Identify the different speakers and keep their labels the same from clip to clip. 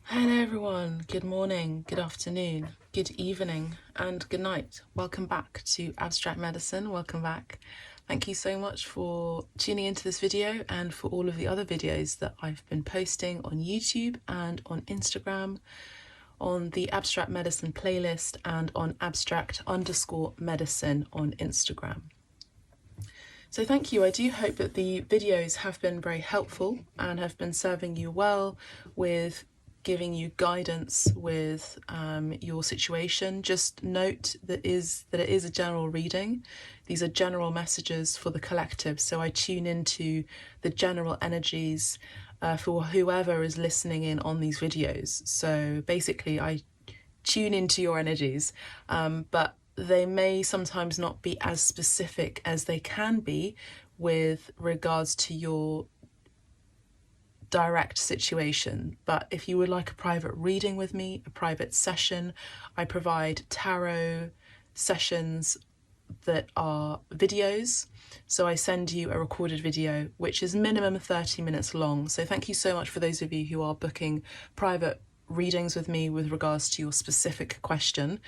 Speaker 1: Hello everyone, good morning, good afternoon, good evening and good night. Welcome back to Abstract Medicine, welcome back. Thank you so much for tuning into this video and for all of the other videos that I've been posting on YouTube and on Instagram, on the Abstract Medicine playlist and on abstract_medicine on Instagram. So thank you. I do hope that the videos have been very helpful and have been serving you well with giving you guidance with your situation. Just note that it is a general reading. These are general messages for the collective, so I tune into the general energies for whoever is listening in on these videos. So basically I tune into your energies, but they may sometimes not be as specific as they can be with regards to your direct situation. But if you would like a private reading with me, a private session, I provide tarot sessions that are videos. So I send you a recorded video, which is minimum 30 minutes long. So thank you so much for those of you who are booking private readings with me with regards to your specific question.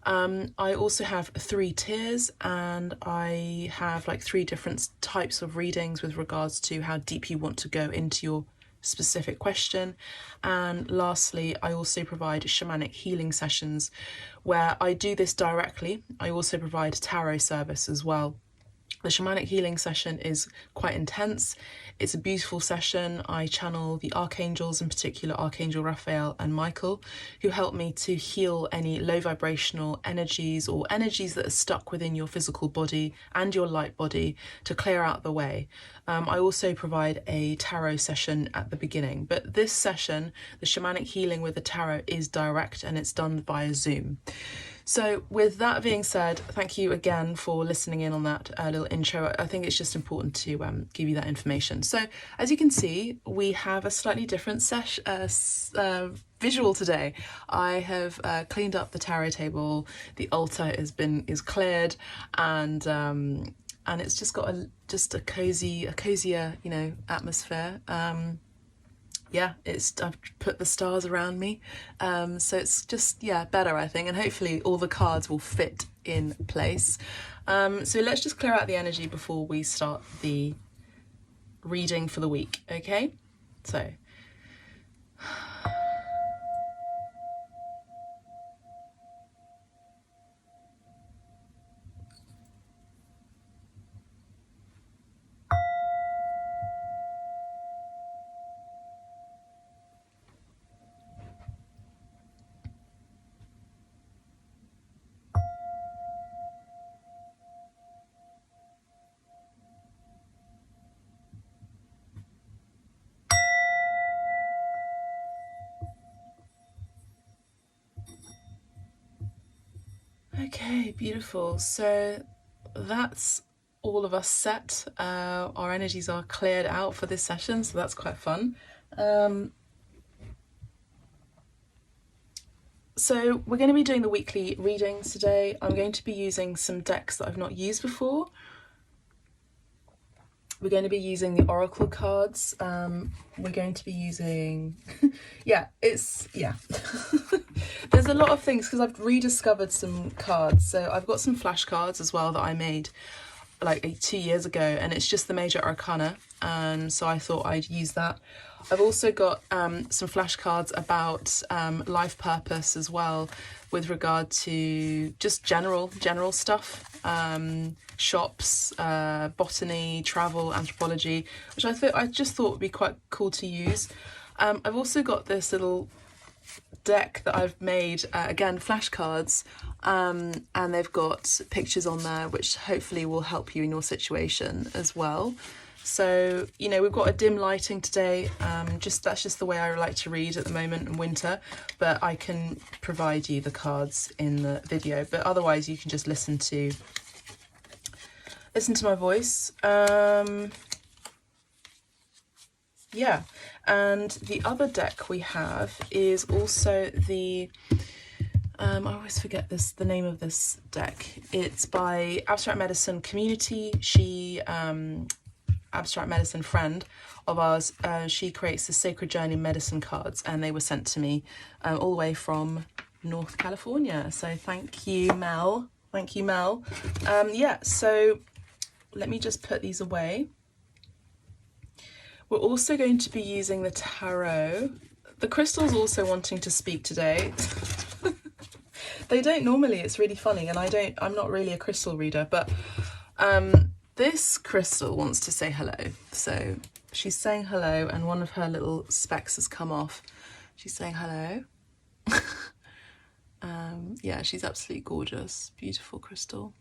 Speaker 1: I also have 3 tiers, and I have like 3 different types of readings with regards to how deep you want to go into your specific question. And lastly, I also provide shamanic healing sessions where I do this directly. I also provide tarot service as well. The shamanic healing session is quite intense. It's a beautiful session. I channel the archangels, in particular Archangel Raphael and Michael, who help me to heal any low vibrational energies or energies that are stuck within your physical body and your light body to clear out the way. I also provide a tarot session at the beginning, but this session, the shamanic healing with the tarot, is direct and it's done via Zoom. So with that being said, thank you again for listening in on that little intro. I think it's just important to give you that information. So as you can see, we have a slightly different visual today. I have cleaned up the tarot table, the altar is cleared, and it's just got a cozier, you know, atmosphere. Yeah, I've put the stars around me, so it's just, yeah, better, I think, and hopefully all the cards will fit in place. So let's just clear out the energy before we start the reading for the week, okay? So okay, beautiful. So that's all of us set. Our energies are cleared out for this session, so that's quite fun. So we're going to be doing the weekly readings today. I'm going to be using some decks that I've not used before. We're going to be using the Oracle cards. We're going to be using, there's a lot of things because I've rediscovered some cards. So I've got some flashcards as well that I made like 2 years ago, and it's just the major arcana. So I thought I'd use that. I've also got some flashcards about life purpose as well, with regard to just general stuff, shops, botany, travel, anthropology, which I just thought would be quite cool to use. I've also got this little deck that I've made, again, flashcards, and they've got pictures on there which hopefully will help you in your situation as well. So, you know, we've got a dim lighting today. That's just the way I like to read at the moment in winter, but I can provide you the cards in the video, but otherwise you can just listen to my voice. Yeah, and the other deck we have is also the I always forget the name of this deck. It's by Abstract Medicine Community. She abstract medicine friend of ours, she creates the Sacred Journey medicine cards, and they were sent to me all the way from North California. So thank you, Mel. Thank you, Mel. Yeah, so let me just put these away. We're also going to be using the tarot. The crystal's also wanting to speak today. They don't normally, it's really funny, and I'm not really a crystal reader, but this crystal wants to say hello. So she's saying hello, and one of her little specks has come off. She's saying hello. Yeah, she's absolutely gorgeous, beautiful crystal.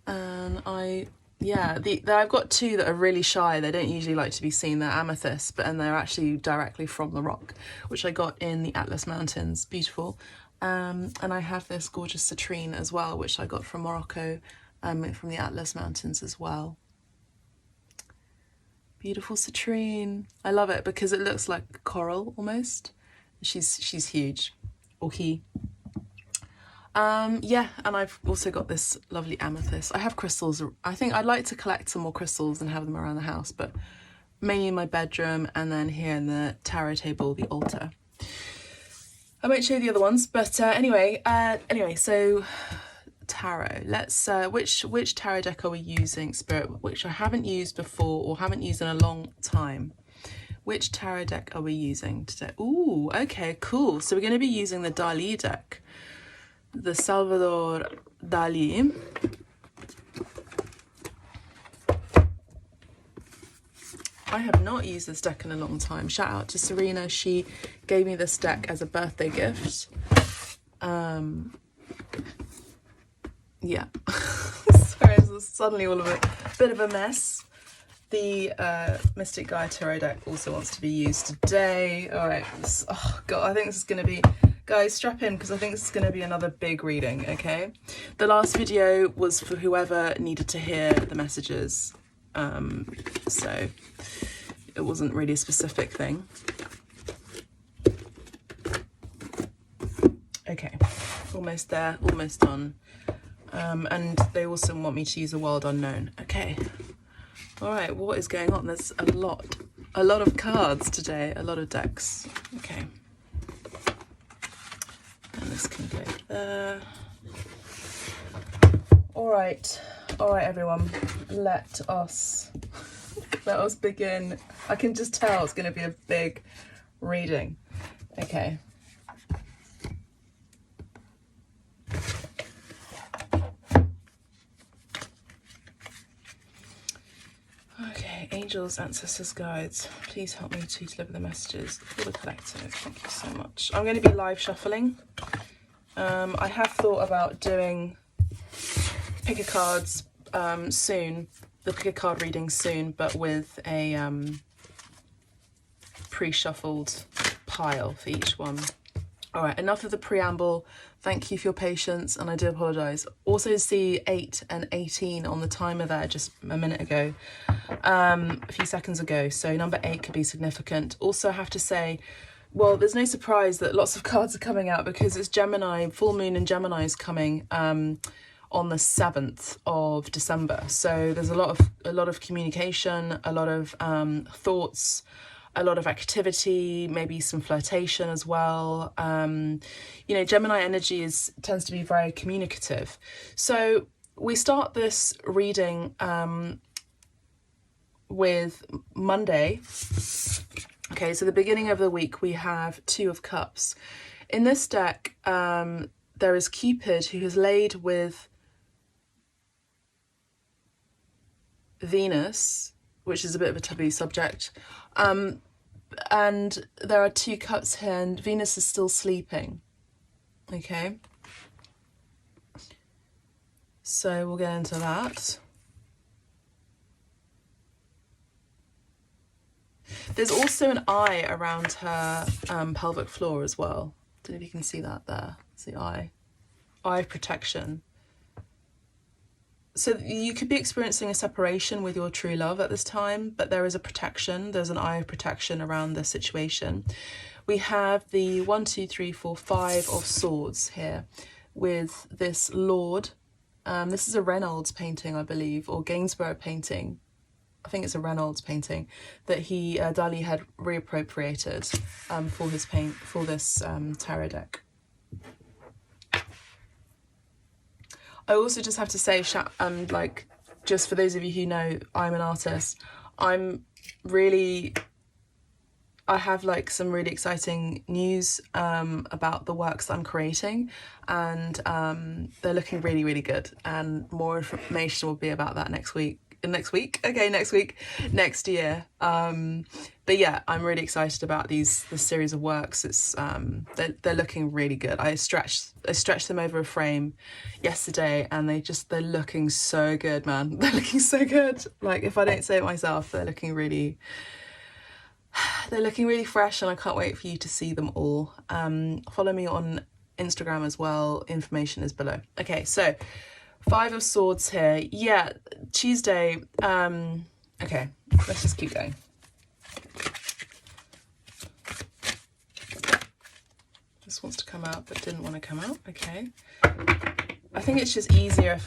Speaker 1: And I've got two that are really shy. They don't usually like to be seen. They're amethyst, and they're actually directly from the rock, which I got in the Atlas Mountains. Beautiful. And I have this gorgeous citrine as well, which I got from Morocco, from the Atlas Mountains as well. Beautiful citrine. I love it because it looks like coral almost. She's huge, or he. Yeah, and I've also got this lovely amethyst. I have crystals. I think I'd like to collect some more crystals and have them around the house, but mainly in my bedroom, and then here in the tarot table, the altar. I won't show you the other ones, but anyway, so tarot. Let's which tarot deck are we using, Spirit? Which I haven't used before, or haven't used in a long time. Which tarot deck are we using today? Ooh, okay, cool. So we're going to be using the Dali deck, the Salvador Dali. I have not used this deck in a long time. Shout out to Serena. She gave me this deck as a birthday gift. Yeah. Sorry, this is suddenly all of a bit of a mess. The Mystic Gaia Tarot deck also wants to be used today. All right. Oh, God, I think this is going to be... Guys, strap in, because I think this is going to be another big reading, okay? The last video was for whoever needed to hear the messages. So it wasn't really a specific thing. Okay, almost there, almost done. And they also want me to use a World Unknown. Okay. All right, what is going on? There's a lot of cards today, a lot of decks. Okay. And this can go there. All right, everyone, let us begin. I can just tell it's going to be a big reading. Okay. Okay, angels, ancestors, guides, please help me to deliver the messages for the collective. Thank you so much. I'm going to be live shuffling. I have thought about doing pick a cards soon, the pick a card reading soon, but with a pre-shuffled pile for each one. All right, enough of the preamble. Thank you for your patience, and I do apologise. Also see 8 and 18 on the timer there just a minute ago, a few seconds ago, so number 8 could be significant. Also, I have to say, well, there's no surprise that lots of cards are coming out because it's Gemini, full moon in Gemini is coming on the 7th of December. So there's a lot of communication, a lot of thoughts, a lot of activity, maybe some flirtation as well. You know, Gemini energy tends to be very communicative. So we start this reading with Monday. Okay, so the beginning of the week, we have 2 of Cups. In this deck, there is Cupid, who has laid with Venus, which is a bit of a taboo subject. And there are 2 cups here, and Venus is still sleeping. Okay. So we'll get into that. There's also an eye around her pelvic floor as well. Don't know if you can see that there. It's the eye. Eye of protection. So you could be experiencing a separation with your true love at this time, but there is a protection. There's an eye of protection around the situation. We have the 1, 2, 3, 4, 5 of Swords here with this Lord. This is a Reynolds painting, I believe, or Gainsborough painting. I think it's a Reynolds painting that Dali had reappropriated for his paint, for this tarot deck. I also just have to say, like, just for those of you who know, I'm an artist. I have like some really exciting news about the works that I'm creating, and they're looking really, really good, and more information will be about that next year. But yeah, I'm really excited about this series of works. It's they're looking really good. I stretched them over a frame yesterday, and they're looking so good, man. They're looking so good. Like, if I don't say it myself, they're looking really fresh, and I can't wait for you to see them all. Follow me on Instagram as well. Information is below. Okay, so 5 of Swords here. Yeah, Tuesday. Okay, let's just keep going. This wants to come out but didn't want to come out. Okay. I think it's just easier if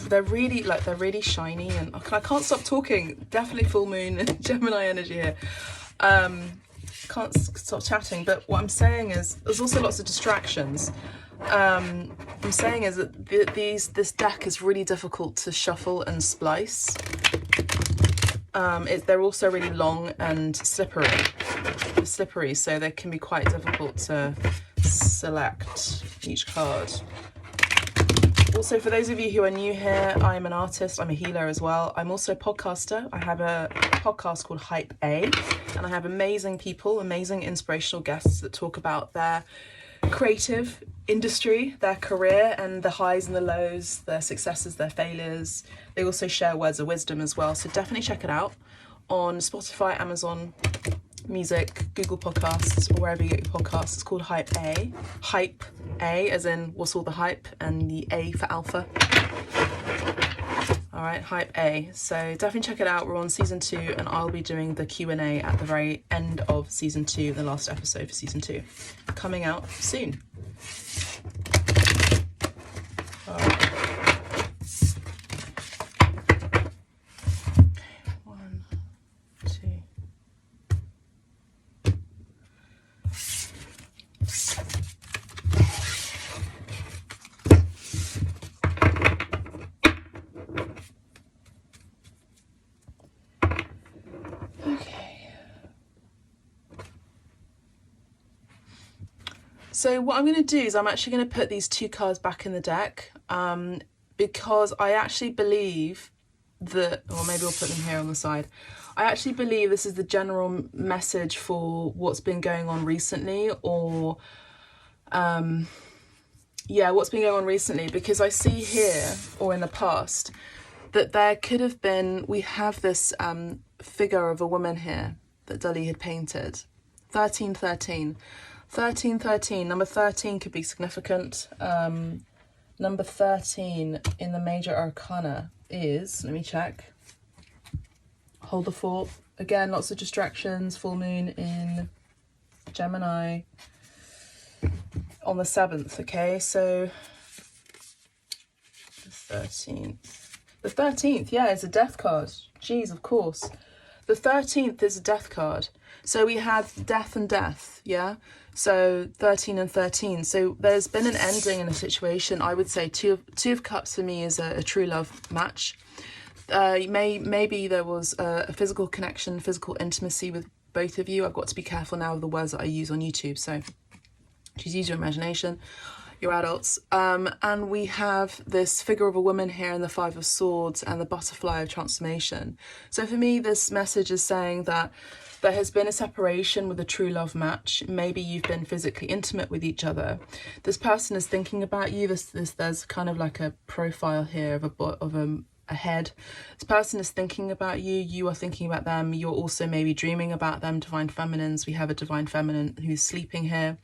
Speaker 1: they're really shiny, and I can't stop talking. Definitely full moon and Gemini energy here. Can't stop chatting, but what I'm saying is there's also lots of distractions. I'm saying is that this deck is really difficult to shuffle and splice. They're also really long and slippery, so they can be quite difficult to select each card. Also, for those of you who are new here, I'm an artist, I'm a healer as well. I'm also a podcaster. I have a podcast called Hype A, and I have amazing people, amazing inspirational guests that talk about their creative industry, their career, and the highs and the lows, their successes, their failures. They also share words of wisdom as well, so definitely check it out on Spotify, Amazon Music, Google Podcasts, or wherever you get your podcasts. It's called Hype A. Hype A, as in what's all the hype, and the A for alpha. All right, Hype A. So definitely check it out. We're on season 2, and I'll be doing the Q&A at the very end of season 2, the last episode for season 2, coming out soon. All right. So what I'm going to do is I'm actually going to put these 2 cards back in the deck, because I actually believe that, or maybe I'll put them here on the side. I actually believe this is the general message for what's been going on recently, or what's been going on recently, because I see here, or in the past, that there could have been, we have this figure of a woman here that Dali had painted. 1313. 1313, number 13 could be significant. Number 13 in the major arcana is, let me check, hold the fort. Again, lots of distractions, full moon in Gemini on the 7th, okay? So the 13th. The 13th, yeah, is a death card. Jeez, of course. The 13th is a death card. So we had death and death, yeah? So 13 and 13. So there's been an ending in a situation. I would say two of Cups for me is a true love match. Maybe there was a physical connection, physical intimacy with both of you. I've got to be careful now of the words that I use on YouTube. So just use your imagination, you're adults. And we have this figure of a woman here in the 5 of Swords and the butterfly of transformation. So for me, this message is saying that there has been a separation with a true love match. Maybe you've been physically intimate with each other. This person is thinking about you. There's kind of like a profile here of a head. This person is thinking about you. You are thinking about them. You're also maybe dreaming about them. Divine feminines. We have a divine feminine who's sleeping here.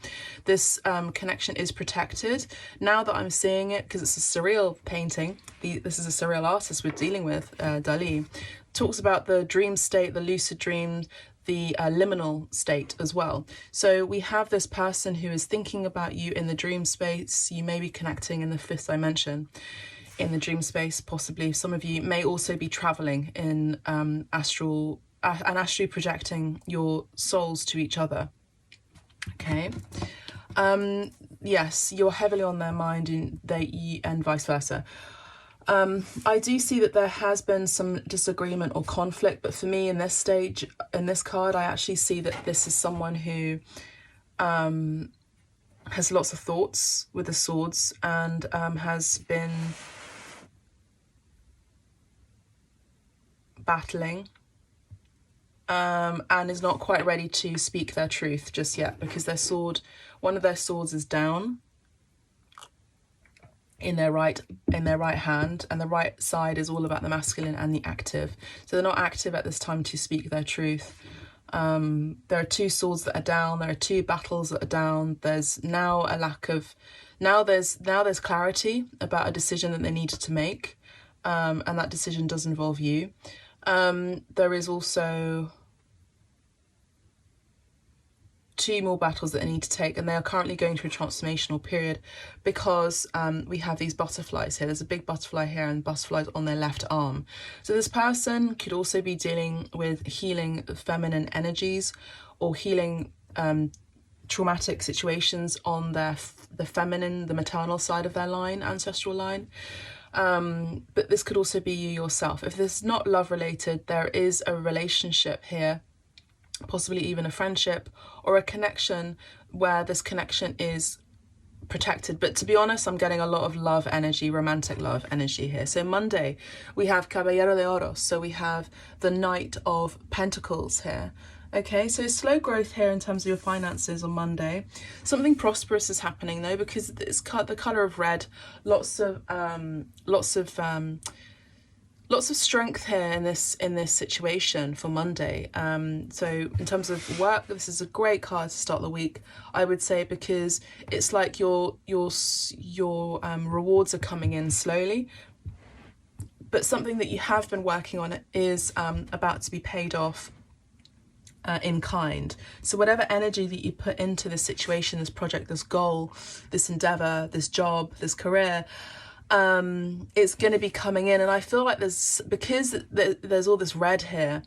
Speaker 1: This connection is protected. Now that I'm seeing it, because it's a surreal painting, this is a surreal artist we're dealing with, Dali, talks about the dream state, the lucid dream, the liminal state as well. So we have this person who is thinking about you in the dream space. You may be connecting in the 5th dimension. in the dream space. Possibly some of you may also be traveling in astral and astrally projecting your souls to each other. Okay. Yes, you're heavily on their mind, and vice versa. I do see that there has been some disagreement or conflict, but for me in this stage, in this card, I actually see that this is someone who has lots of thoughts with the swords, and has been battling, and is not quite ready to speak their truth just yet, because their sword, one of their swords is down in their right hand, and the right side is all about the masculine and the active. So they're not active at this time to speak their truth. There are two swords that are down. There are two battles that are down. There's now a lack of, now there's clarity about a decision that they needed to make, and that decision does involve you. There is also two more battles that they need to take, and they are currently going through a transformational period, because we have these butterflies here. There's a big butterfly here and butterflies on their left arm. So this person could also be dealing with healing feminine energies, or healing traumatic situations on the feminine, the maternal side of their line, ancestral line. But this could also be you yourself. If this is not love related, there is a relationship here, possibly even a friendship or a connection, where this connection is protected. But to be honest, I'm getting a lot of love energy, romantic love energy here. So Monday, we have Caballero de Oros. So we have the Knight of Pentacles here. Okay, so slow growth here in terms of your finances on Monday. Something prosperous is happening though, because it's the color of red. Lots of strength here in this situation for Monday. So in terms of work, this is a great card to start the week, I would say, because it's like your rewards are coming in slowly, but something that you have been working on is about to be paid off in kind. So whatever energy that you put into this situation, this project, this goal, this endeavor, this job, this career, it's going to be coming in. And I feel like because there's all this red here,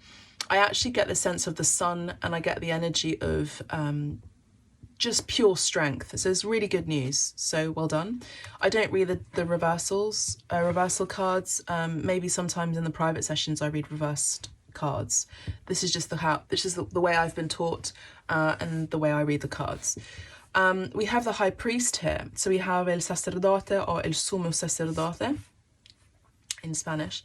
Speaker 1: I actually get the sense of the sun, and I get the energy of just pure strength. So it's really good news. So well done. I don't read the reversal cards. Maybe sometimes in the private sessions I read reversed cards. This is just the way I've been taught, and the way I read the cards. We have the High Priest here. So we have el sacerdote, or el sumo sacerdote in Spanish.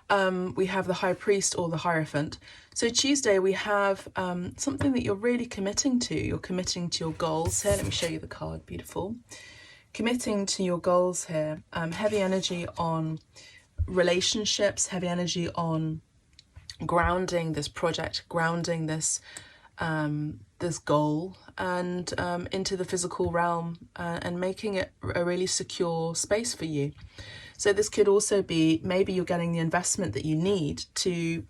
Speaker 1: We have the High Priest, or the Hierophant. So Tuesday we have something that you're really committing to. You're committing to your goals here. Let me show you the card. Beautiful. Committing to your goals here. Heavy energy on relationships, heavy energy on grounding this project, grounding this this goal, and into the physical realm, and making it a really secure space for you. So this could also be, maybe you're getting the investment that you need to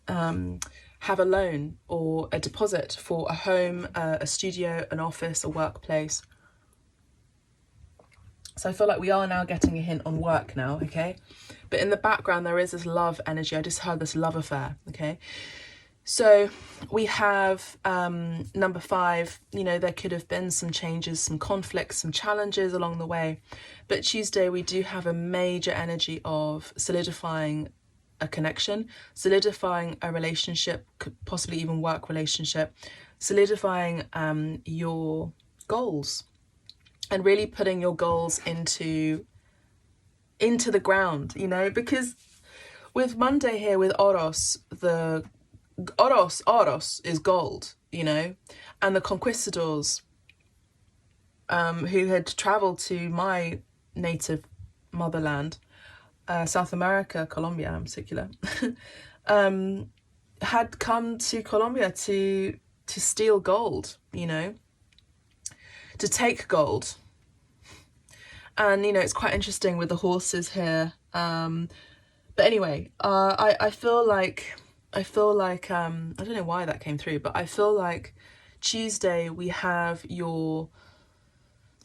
Speaker 1: have a loan or a deposit for a home, a studio, an office, a workplace. So I feel like we are now getting a hint on work now, okay? But in the background, there is this love energy. I just heard this love affair, okay? So we have number 5, you know, there could have been some changes, some conflicts, some challenges along the way. But Tuesday, we do have a major energy of solidifying a connection, solidifying a relationship, possibly even work relationship, solidifying your goals, and really putting your goals into the ground, you know, because with Monday here with Oros, the Oros is gold, you know, and the conquistadors who had traveled to my native motherland, South America, Colombia in particular, had come to Colombia to steal gold, you know, to take gold. And, you know, it's quite interesting with the horses here. But anyway, I feel like, I don't know why that came through, but I feel like Tuesday we have your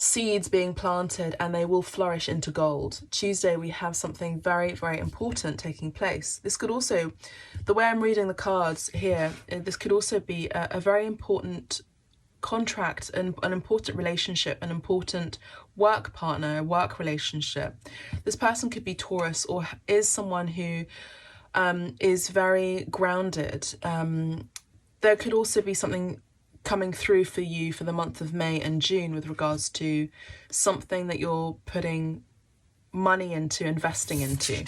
Speaker 1: seeds being planted and they will flourish into gold. Tuesday, we have something very, very important taking place. This could also, the way I'm reading the cards here, this could also be a very important contract, and an important relationship, an important work partner, a work relationship. This person could be Taurus, or is someone who is very grounded. There could also be something coming through for you for the month of May and June with regards to something that you're putting money into, investing into.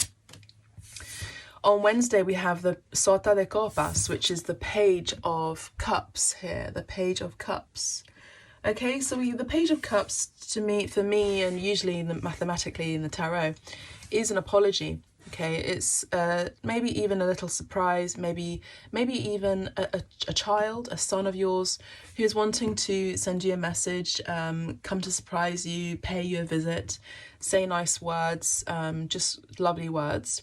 Speaker 1: On Wednesday, we have the Sota de Copas, which is the Page of Cups here, the Page of Cups. Okay, so the Page of Cups, for me, and usually mathematically in the tarot, is an apology. Okay, it's maybe even a little surprise, maybe even a child, a son of yours, who's wanting to send you a message, come to surprise you, pay you a visit, say nice words, just lovely words.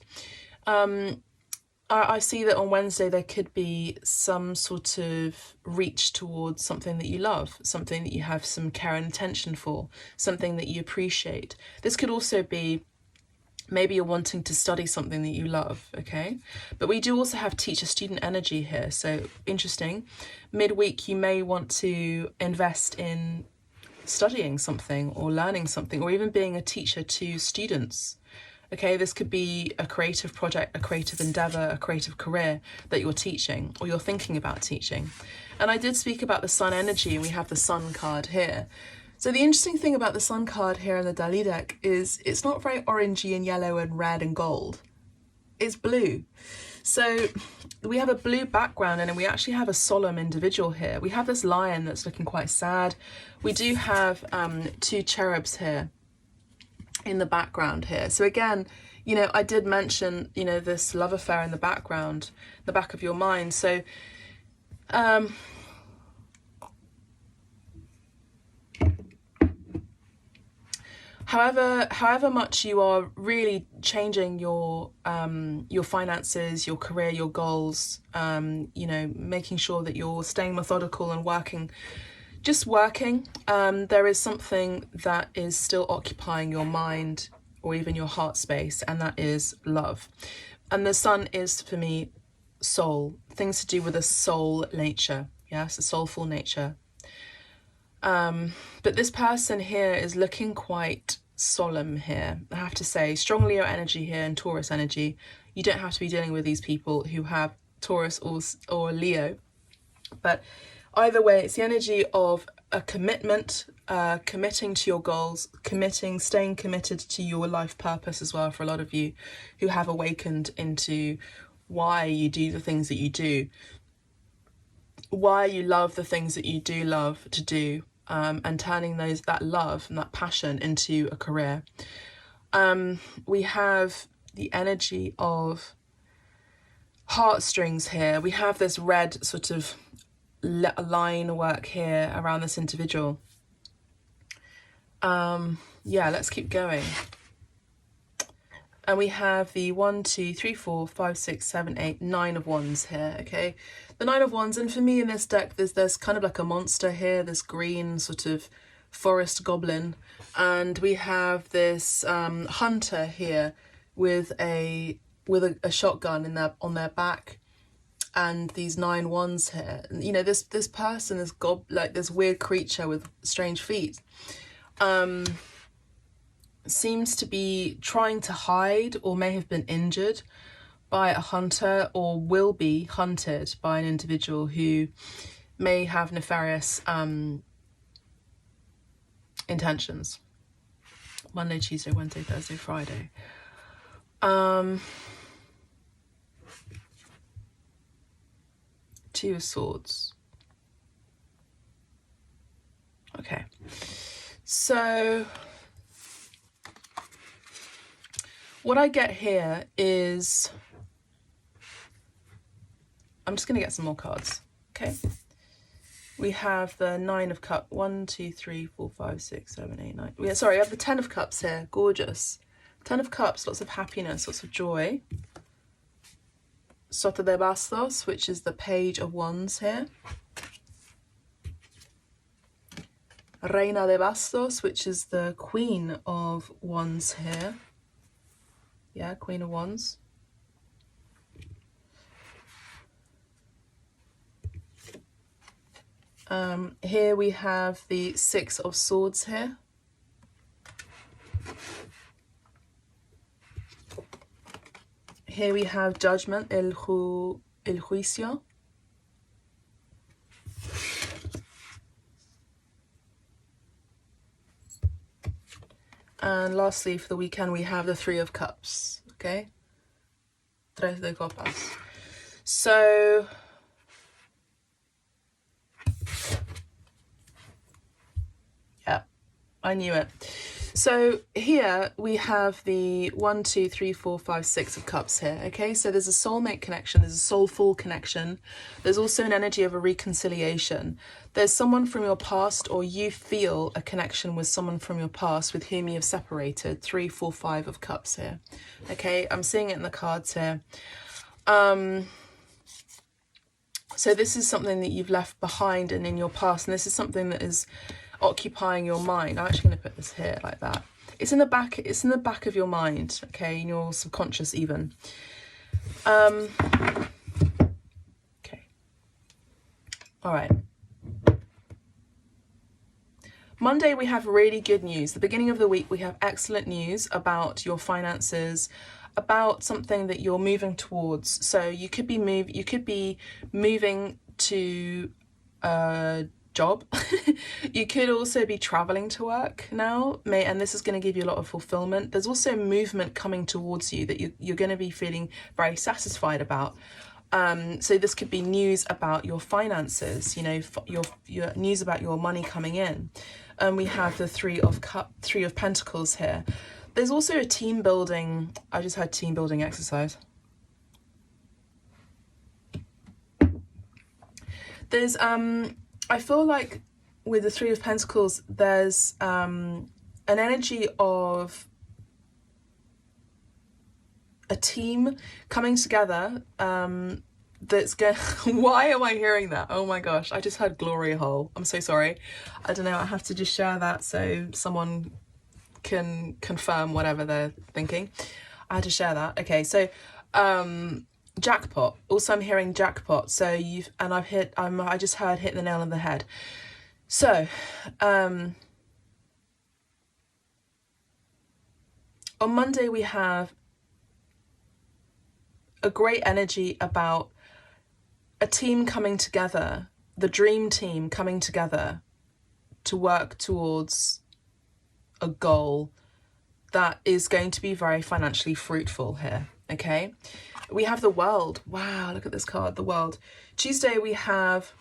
Speaker 1: I see that on Wednesday there could be some sort of reach towards something that you love, something that you have some care and attention for, something that you appreciate. This could also be maybe you're wanting to study something that you love, okay? But we do also have teacher-student energy here, so interesting. Midweek, you may want to invest in studying something or learning something, or even being a teacher to students. Okay, this could be a creative project, a creative endeavour, a creative career that you're teaching or you're thinking about teaching. And I did speak about the sun energy, and we have the sun card here. So the interesting thing about the sun card here in the Dali deck is it's not very orangey and yellow and red and gold. It's blue. So we have a blue background, and then we actually have a solemn individual here. We have this lion that's looking quite sad. We do have two cherubs here in the background here. So again, you know, I did mention, you know, this love affair in the background, the back of your mind. So however much you are really changing your finances, your career, your goals, you know, making sure that you're staying methodical and working, there is something that is still occupying your mind or even your heart space, and that is love. And the sun is, for me, soul, things to do with a soul nature, yes, a soulful nature. But this person here is looking quite solemn here, I have to say. Strong Leo energy here and Taurus energy. You don't have to be dealing with these people who have Taurus or Leo, but either way, it's the energy of a commitment, committing to your goals, staying committed to your life purpose as well, for a lot of you who have awakened into why you do the things that you do, why you love the things that you do love to do, and turning that love and that passion into a career. We have the energy of heartstrings here. We have this red sort of line work here around this individual. Yeah, let's keep going. And we have the 1, 2, 3, 4, 5, 6, 7, 8, 9 of wands here, okay? The 9 of wands, and for me in this deck, there's kind of like a monster here, this green sort of forest goblin. And we have this hunter here with a shotgun on their back, and these 9 wands here. You know, this person is like this weird creature with strange feet. Seems to be trying to hide, or may have been injured by a hunter, or will be hunted by an individual who may have nefarious intentions. Monday, Tuesday, Wednesday, Thursday, Friday. Two of Swords. Okay, so what I get here is, I'm just going to get some more cards, okay? We have the 9 of Cups, 1, 2, 3, 4, 5, 6, 7, 8, 9. Yeah, sorry, I have the 10 of Cups here, gorgeous. 10 of Cups, lots of happiness, lots of joy. Sota de Bastos, which is the Page of Wands here. Reina de Bastos, which is the Queen of Wands here. Yeah, Queen of Wands. Here we have the Six of Swords here. Here we have Judgment, el juicio. And lastly, for the weekend, we have the Three of Cups, okay? Tres de copas. So, yeah, I knew it. So here we have the 1, 2, 3, 4, 5, 6 of cups here, okay? So there's a soulmate connection, there's a soulful connection. There's also an energy of a reconciliation. There's someone from your past, or you feel a connection with someone from your past with whom you have separated. 3, 4, 5 of cups here, okay? I'm seeing it in the cards here. So this is something that you've left behind and in your past, and this is something that is occupying your mind. I'm actually going to put this here like that. It's in the back of your mind, okay, in your subconscious even. Okay. All right. Monday we have really good news. The beginning of the week we have excellent news about your finances, about something that you're moving towards. So you could be moving to a job. You could also be traveling to work now, and this is going to give you a lot of fulfillment. There's also movement coming towards you that you're going to be feeling very satisfied about. So this could be news about your finances, you know, your news about your money coming in. And we have the Three of Pentacles here. There's also a team building. I just had team building exercise. There's I feel like with the Three of Pentacles, there's an energy of a team coming together that's going. Why am I hearing that? Oh my gosh, I just heard glory hole. I'm so sorry. I don't know, I have to just share that so someone can confirm whatever they're thinking. I had to share that. Okay, so jackpot. Also I'm hearing jackpot. So I just heard hit the nail on the head. So on Monday we have a great energy about a team coming together, the dream team coming together to work towards a goal that is going to be very financially fruitful here, okay? We have the World. Wow, look at this card, the World. Tuesday we have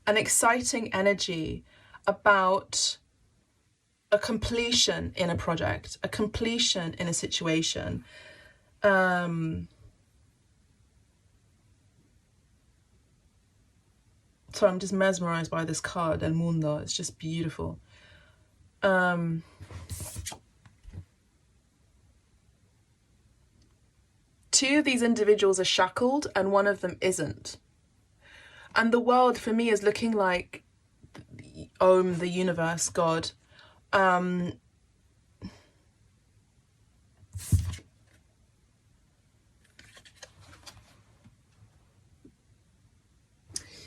Speaker 1: an exciting energy about a completion in a project, a completion in a situation. So I'm just mesmerized by this card, El Mundo. It's just beautiful. Two of these individuals are shackled and one of them isn't. And the World for me is looking like Om, the universe, God.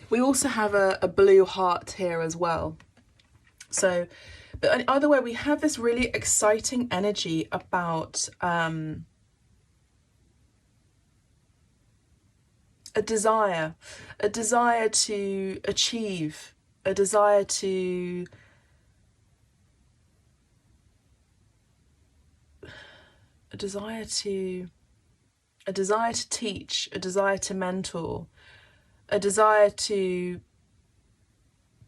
Speaker 1: We also have a blue heart here as well. So, but either way, we have this really exciting energy about a desire to achieve, a desire to teach, a desire to mentor, a desire to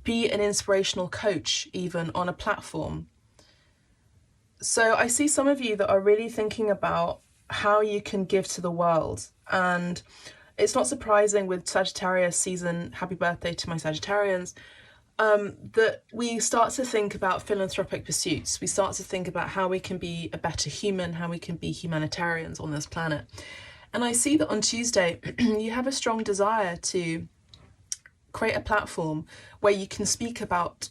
Speaker 1: be an inspirational coach even on a platform. So I see some of you that are really thinking about how you can give to the world, and it's not surprising with Sagittarius season, happy birthday to my Sagittarians, that we start to think about philanthropic pursuits. We start to think about how we can be a better human, how we can be humanitarians on this planet. And I see that on Tuesday, you have a strong desire to create a platform where you can speak about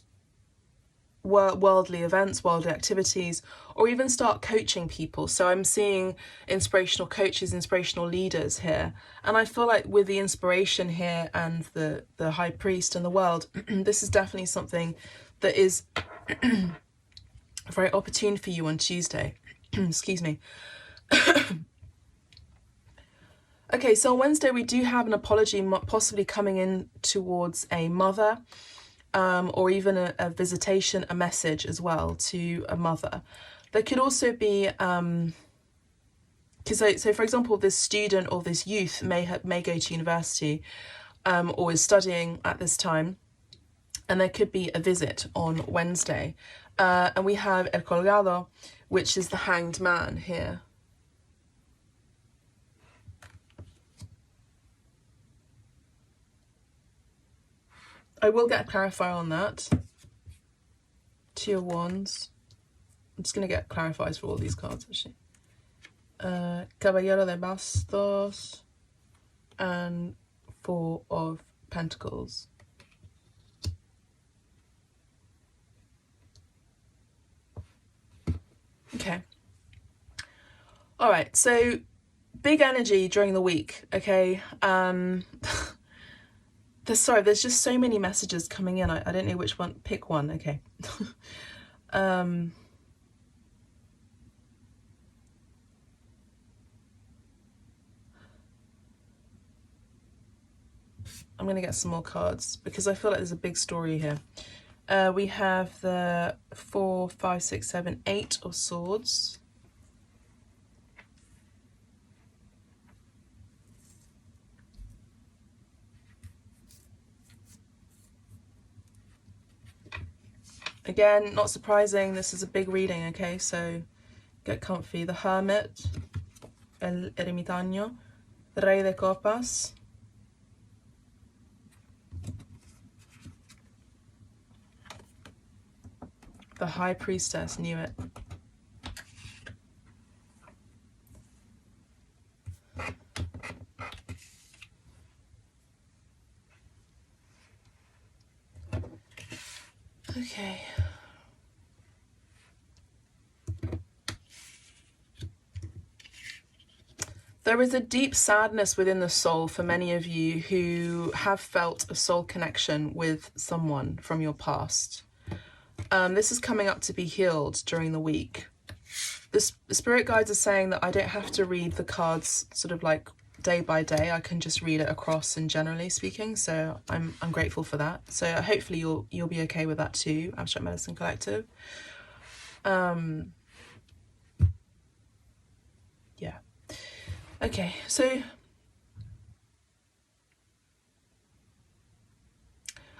Speaker 1: worldly events, worldly activities, or even start coaching people. So I'm seeing inspirational coaches, inspirational leaders here. And I feel like with the inspiration here and the high priest and the world, this is definitely something that is very opportune for you on Tuesday. Excuse me. Okay, so on Wednesday we do have an apology possibly coming in towards a mother, or even a visitation, a message as well to a mother. There could also be, so for example, this student or this youth may go to university, or is studying at this time, and there could be a visit on Wednesday. And we have El Colgado, which is the hanged man here. I will get a clarifier on that. Two of Wands. I'm just going to get clarifiers for all these cards, actually. Caballero de Bastos and Four of Pentacles. Okay. All right, so big energy during the week, okay? There's just so many messages coming in. I don't know which one. Pick one, okay. I'm going to get some more cards because I feel like there's a big story here. We have the 4, 5, 6, 7, 8 of Swords. Again, not surprising, this is a big reading, okay, so get comfy. The Hermit, El Ermitaño, Rey de Copas, the High Priestess, knew it. Okay. There is a deep sadness within the soul for many of you who have felt a soul connection with someone from your past. This is coming up to be healed during the week. The spirit guides are saying that I don't have to read the cards sort of like day by day. I can just read it across and generally speaking. So I'm grateful for that. So hopefully you'll be okay with that too, Abstract Medicine Collective. Yeah. Okay, so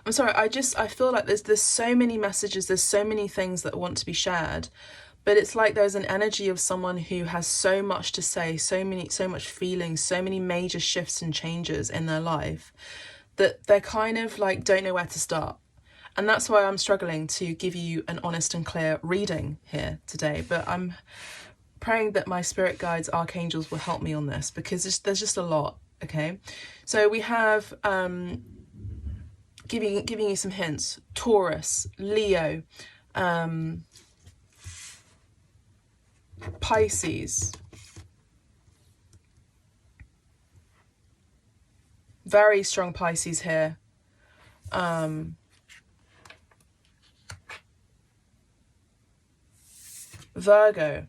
Speaker 1: I'm sorry, I feel like there's so many messages, there's so many things that want to be shared, but it's like there's an energy of someone who has so much to say, so much feeling, so many major shifts and changes in their life that they're kind of like don't know where to start. And that's why I'm struggling to give you an honest and clear reading here today, but I'm praying that my spirit guides, archangels will help me on this because there's just a lot, okay? So we have giving you some hints. Taurus, Leo, Pisces. Very strong Pisces here. Virgo.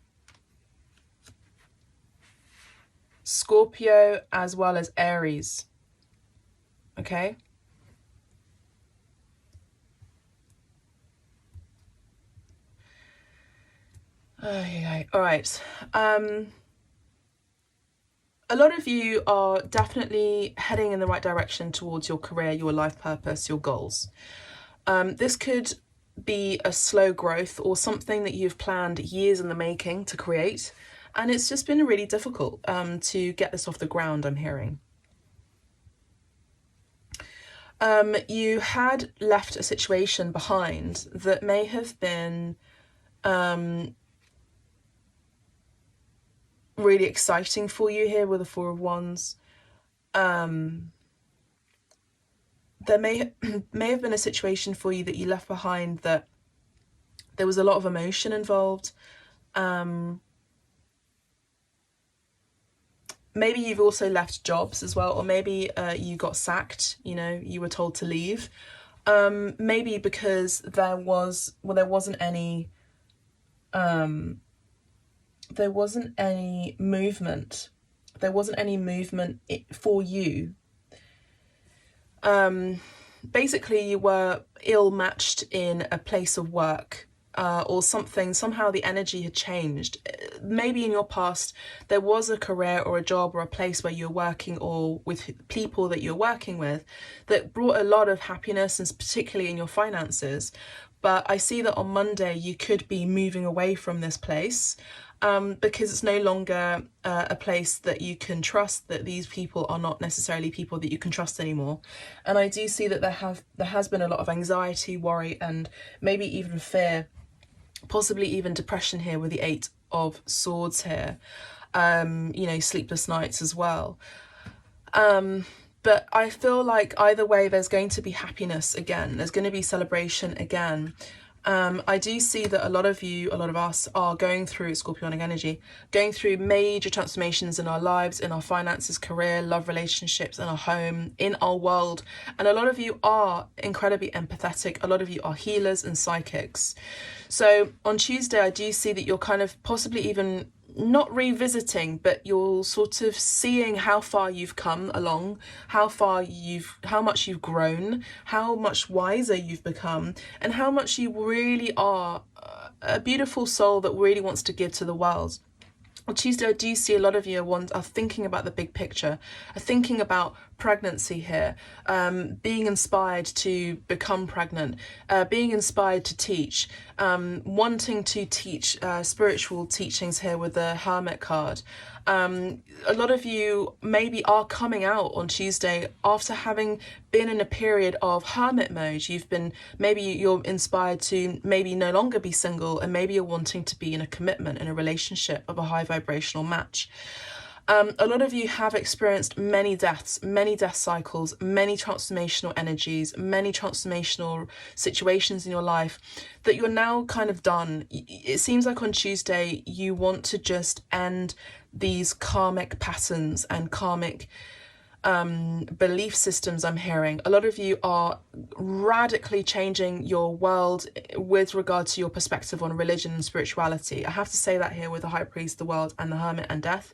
Speaker 1: Scorpio as well as Aries. Okay? Okay. All right. A lot of you are definitely heading in the right direction towards your career, your life purpose, your goals. This could be a slow growth or something that you've planned years in the making to create. And it's just been really difficult to get this off the ground, I'm hearing. You had left a situation behind that may have been really exciting for you here with the Four of Wands. there may have been a situation for you that you left behind that there was a lot of emotion involved. Maybe you've also left jobs as well, or maybe you got sacked, you know, you were told to leave. Maybe because there wasn't any movement. There wasn't any movement for you. Basically, you were ill-matched in a place of work, or something. Somehow the energy had changed. Maybe in your past there was a career or a job or a place where you're working, or with people that you're working with, that brought a lot of happiness, and particularly in your finances. But I see that on Monday you could be moving away from this place, because it's no longer a place that you can trust, that these people are not necessarily people that you can trust anymore. And I do see that there has been a lot of anxiety, worry, and maybe even fear, possibly even depression here with the 8 of Swords here, you know, sleepless nights as well. But I feel like either way there's going to be happiness again, there's going to be celebration again. I do see that a lot of us are going through Scorpionic energy, going through major transformations in our lives, in our finances, career, love, relationships, in our home, in our world. And a lot of you are incredibly empathetic. A lot of you are healers and psychics. So on Tuesday, I do see that you're kind of possibly even not revisiting, but you're sort of seeing how far you've come along, how much you've grown, how much wiser you've become, and how much you really are a beautiful soul that really wants to give to the world. On Tuesday, I do see a lot of you are thinking about the big picture, are thinking about pregnancy here, being inspired to become pregnant, being inspired to teach, wanting to teach spiritual teachings here with the Hermit card. A lot of you maybe are coming out on Tuesday after having been in a period of hermit mode. Maybe you're inspired to maybe no longer be single, and maybe you're wanting to be in a commitment, in a relationship of a high vibrational match. A lot of you have experienced many death cycles, many transformational energies, many transformational situations in your life that you're now kind of done. It seems like on Tuesday you want to just end these karmic patterns and karmic belief systems. I'm hearing a lot of you are radically changing your world with regard to your perspective on religion and spirituality. I have to say that here with the High Priest, the World, and the Hermit and Death.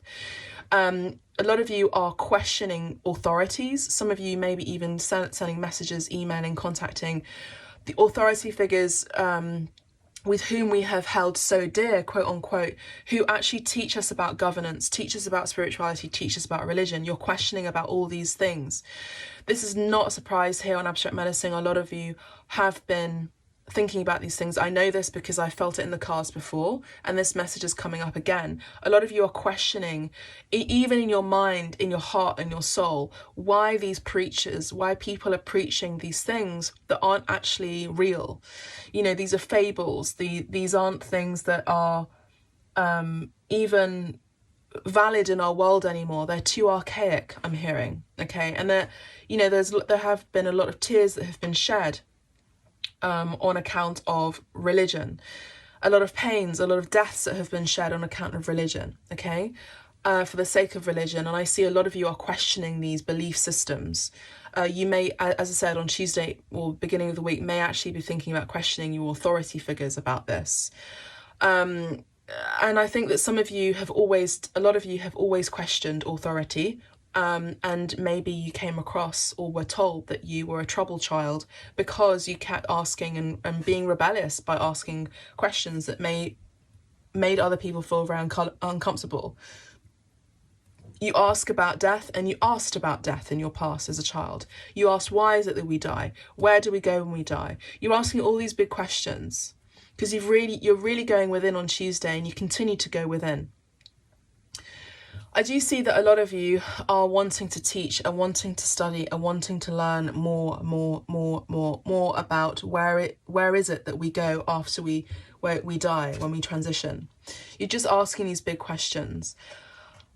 Speaker 1: A lot of you are questioning authorities. Some of you maybe even sending messages, emailing, contacting the authority figures with whom we have held so dear, quote unquote, who actually teach us about governance, teach us about spirituality, teach us about religion. You're questioning about all these things. This is not a surprise here on Abstract Medicine. A lot of you have been thinking about these things. I know this because I felt it in the cards before, and this message is coming up again. A lot of you are questioning, even in your mind, in your heart and your soul, why these preachers, why people are preaching these things that aren't actually real. You know, these are fables. These aren't things that are even valid in our world anymore. They're too archaic, I'm hearing. Okay, and there have been a lot of tears that have been shed on account of religion, a lot of pains, a lot of deaths that have been shed on account of religion, okay, for the sake of religion. And I see a lot of you are questioning these belief systems. You may, as I said, on Tuesday or beginning of the week, may actually be thinking about questioning your authority figures about this. And I think that a lot of you have always questioned authority. And maybe you came across or were told that you were a trouble child because you kept asking and being rebellious by asking questions that made other people feel very uncomfortable. You ask about death, and you asked about death in your past as a child. You asked, why is it that we die? Where do we go when we die? You're asking all these big questions because you're really going within on Tuesday, and you continue to go within. I do see that a lot of you are wanting to teach and wanting to study and wanting to learn more about where is it that we go after we die, when we transition. You're just asking these big questions.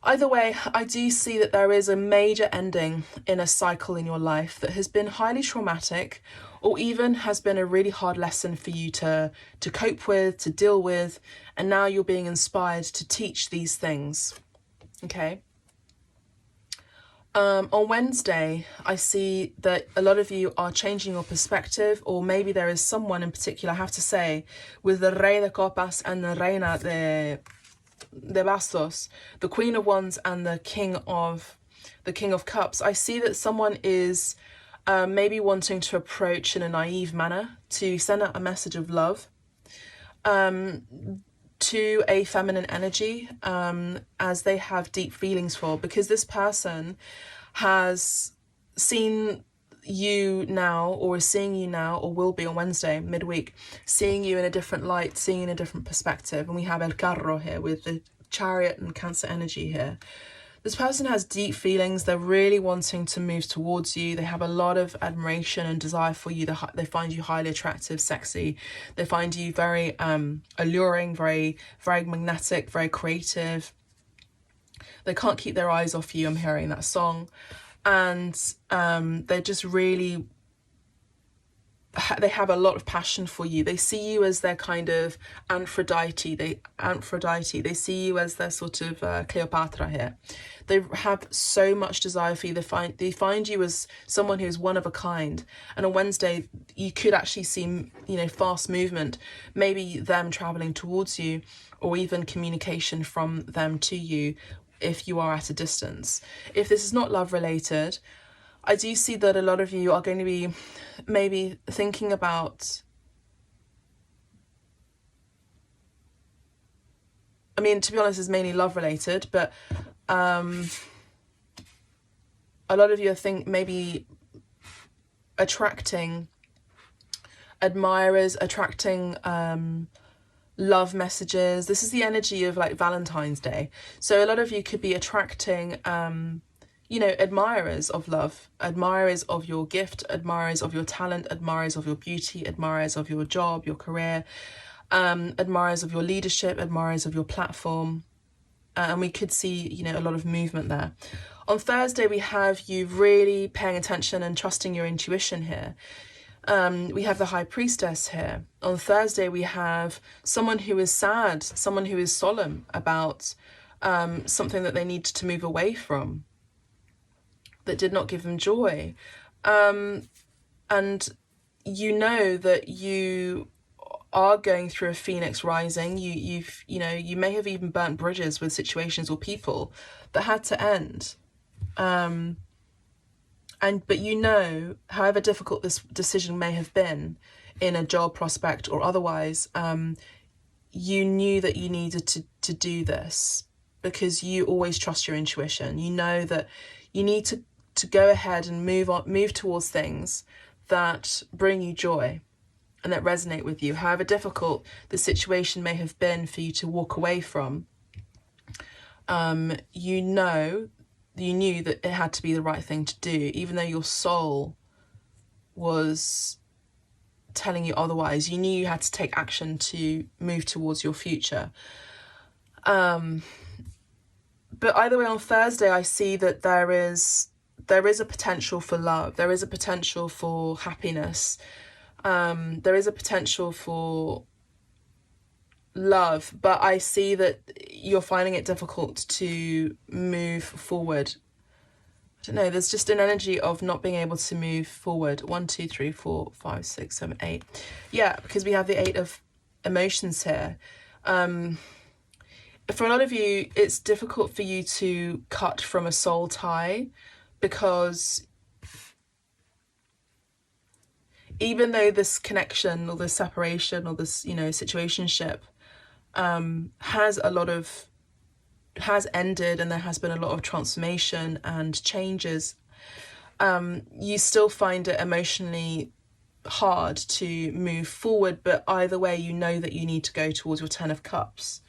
Speaker 1: Either way, I do see that there is a major ending in a cycle in your life that has been highly traumatic, or even has been a really hard lesson for you to cope with, to deal with, and now you're being inspired to teach these things. Okay. On Wednesday, I see that a lot of you are changing your perspective, or maybe there is someone in particular, I have to say, with the Rey de Copas and the Reina de Bastos, the Queen of Wands and the King of Cups. I see that someone is maybe wanting to approach in a naive manner to send out a message of love to a feminine energy, as they have deep feelings for, because this person has seen you now, or is seeing you now, or will be on Wednesday midweek, seeing you in a different light, seeing you in a different perspective. And we have El Carro here with the Chariot and Cancer energy here. This person has deep feelings. They're really wanting to move towards you. They have a lot of admiration and desire for you. They find you highly attractive, sexy. They find you very alluring, very, very magnetic, very creative. They can't keep their eyes off you. I'm hearing that song. And they're just really, they have a lot of passion for you. They see you as their kind of Aphrodite. They see you as their sort of Cleopatra here. They have so much desire for you. They find you as someone who is one of a kind. And on Wednesday, you could actually see, fast movement, maybe them traveling towards you, or even communication from them to you if you are at a distance. If this is not love related, I do see that a lot of you are going to be maybe thinking about, I mean, to be honest, it's mainly love related, but a lot of you are maybe attracting admirers, attracting love messages. This is the energy of like Valentine's Day. So a lot of you could be attracting admirers of love, admirers of your gift, admirers of your talent, admirers of your beauty, admirers of your job, your career, admirers of your leadership, admirers of your platform. And we could see, a lot of movement there. On Thursday, we have you really paying attention and trusting your intuition here. We have the High Priestess here. On Thursday, we have someone who is sad, someone who is solemn about something that they need to move away from, that did not give them joy. And you know that you are going through a phoenix rising. You may have even burnt bridges with situations or people that had to end. But however difficult this decision may have been in a job prospect or otherwise, you knew that you needed to do this because you always trust your intuition. You know that you need to go ahead and move towards things that bring you joy and that resonate with you. However difficult the situation may have been for you to walk away from, you knew that it had to be the right thing to do, even though your soul was telling you otherwise. You knew you had to take action to move towards your future. But either way, on Thursday, I see that there is a potential for love. There is a potential for happiness. There is a potential for love, but I see that you're finding it difficult to move forward. I don't know, there's just an energy of not being able to move forward. 1, 2, 3, 4, 5, 6, 7, 8. Yeah, because we have the 8 of emotions here. For a lot of you, it's difficult for you to cut from a soul tie, because even though this connection or this separation or this, situationship has ended and there has been a lot of transformation and changes, you still find it emotionally hard to move forward. But either way, you know that you need to go towards your 10 of Cups.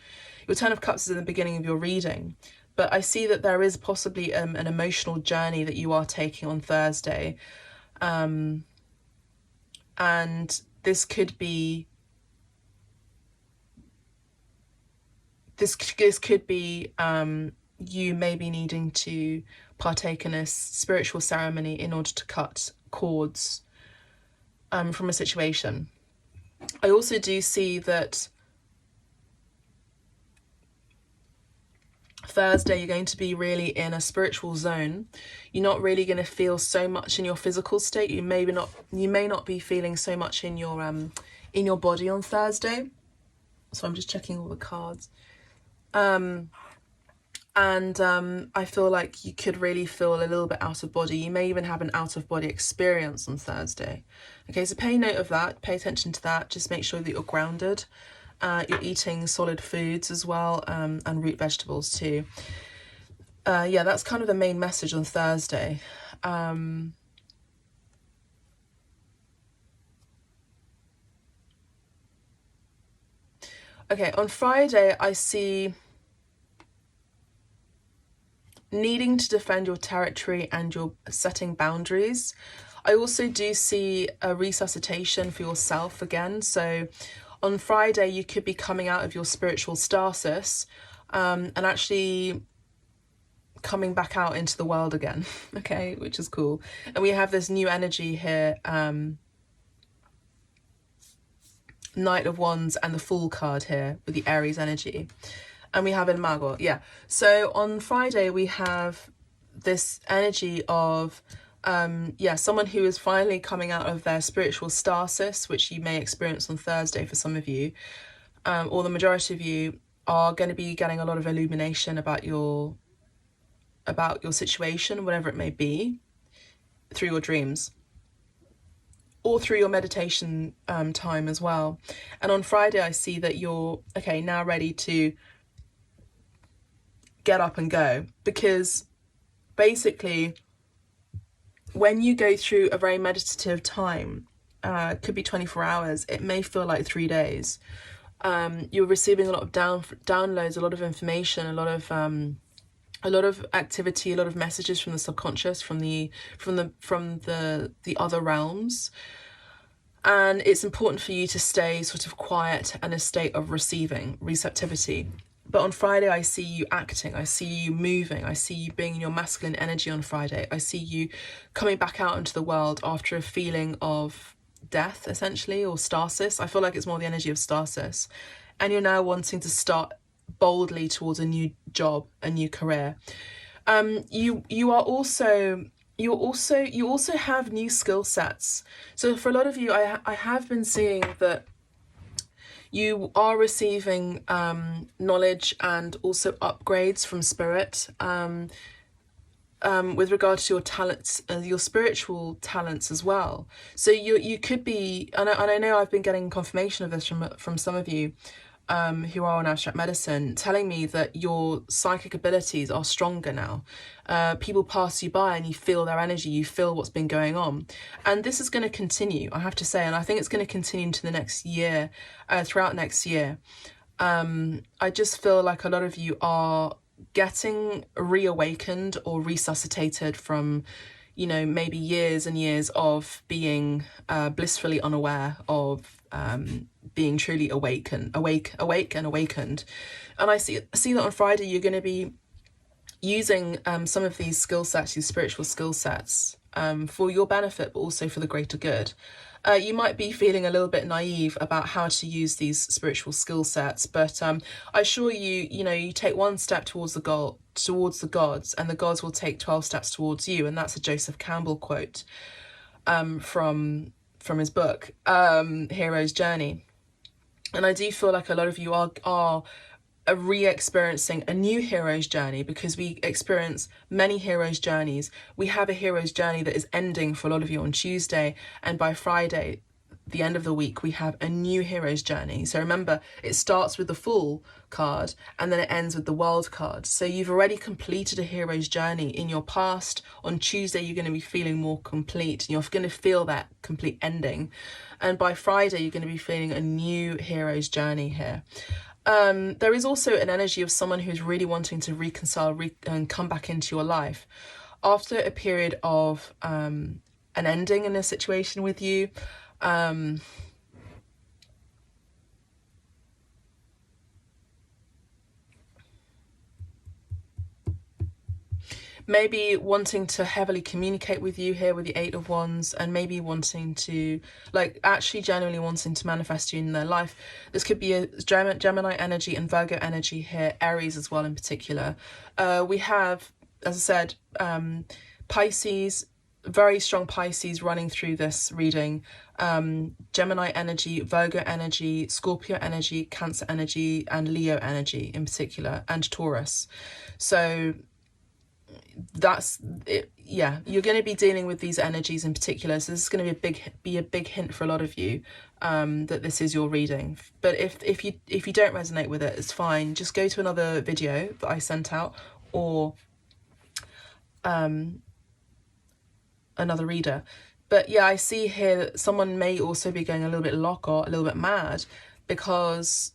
Speaker 1: Your 10 of Cups is in the beginning of your reading, but I see that there is possibly an emotional journey that you are taking on Thursday, and this could be you may be needing to partake in a spiritual ceremony in order to cut cords from a situation. I also do see that Thursday you're going to be really in a spiritual zone. You're not really going to feel so much in your physical state. You may not be feeling so much in your body on Thursday. So I'm just checking all the cards. I feel like you could really feel a little bit out of body. You may even have an out of body experience on Thursday. Okay, so pay note of that, pay attention to that. Just make sure that you're grounded. You're eating solid foods as well, and root vegetables too. Yeah, that's kind of the main message on Thursday. Okay, on Friday I see needing to defend your territory and you're setting boundaries. I also do see a resuscitation for yourself again. So on Friday, you could be coming out of your spiritual stasis and actually coming back out into the world again, okay, which is cool. And we have this new energy here, Knight of Wands and the Fool card here with the Aries energy. And we have El Mago, yeah. So on Friday, we have this energy of, someone who is finally coming out of their spiritual stasis, which you may experience on Thursday for some of you, or the majority of you are going to be getting a lot of illumination about your situation, whatever it may be, through your dreams or through your meditation time as well. And on Friday, I see that you're, okay, now ready to get up and go, because basically when you go through a very meditative time, could be 24 hours, it may feel like 3 days. You're receiving a lot of downloads, a lot of information, a lot of activity, a lot of messages from the subconscious, from the other realms. And it's important for you to stay sort of quiet and a state of receiving, receptivity. But on Friday, I see you acting, I see you moving, I see you being in your masculine energy on Friday. I see you coming back out into the world after a feeling of death, essentially, or stasis. I feel like it's more the energy of stasis. And you're now wanting to start boldly towards a new job, a new career. You also have new skill sets. So for a lot of you, I have been seeing that you are receiving knowledge and also upgrades from spirit with regard to your talents, your spiritual talents as well. So you could be, and I know I've been getting confirmation of this from some of you who are on abstract medicine, telling me that your psychic abilities are stronger now. People pass you by and you feel their energy, you feel what's been going on. And this is going to continue, I have to say, and I think it's going to continue into the next year, throughout next year. I just feel like a lot of you are getting reawakened or resuscitated from, you know, maybe years and years of being blissfully unaware of being truly awake and awakened. And I see that on Friday you're going to be using some of these skill sets, these spiritual skill sets, for your benefit, but also for the greater good. You might be feeling a little bit naive about how to use these spiritual skill sets, but I assure you, you take one step towards the goal, towards the gods, and the gods will take 12 steps towards you. And that's a Joseph Campbell quote from his book, Hero's Journey. And I do feel like a lot of you are re-experiencing a new hero's journey, because we experience many hero's journeys. We have a hero's journey that is ending for a lot of you on Tuesday, and by Friday, the end of the week, we have a new hero's journey. So remember, it starts with the Fool card and then it ends with the World card. So you've already completed a hero's journey in your past. On Tuesday, you're going to be feeling more complete. You're going to feel that complete ending. And by Friday, you're going to be feeling a new hero's journey here. There is also an energy of someone who's really wanting to reconcile and come back into your life after a period of an ending in a situation with you. maybe wanting to heavily communicate with you here with the Eight of Wands, and maybe wanting to, like, actually genuinely wanting to manifest you in their life. This could be a Gemini energy and Virgo energy here, Aries as well in particular. We have, as I said, Pisces, very strong Pisces running through this reading. Gemini energy, Virgo energy, Scorpio energy, Cancer energy, and Leo energy in particular, and Taurus. So that's it. Yeah, you're going to be dealing with these energies in particular, so this is going to be a big hint for a lot of you, that this is your reading. But if you don't resonate with it, it's fine. Just go to another video that I sent out, or another reader. But yeah, I see here that someone may also be going a little bit loco, a little bit mad, because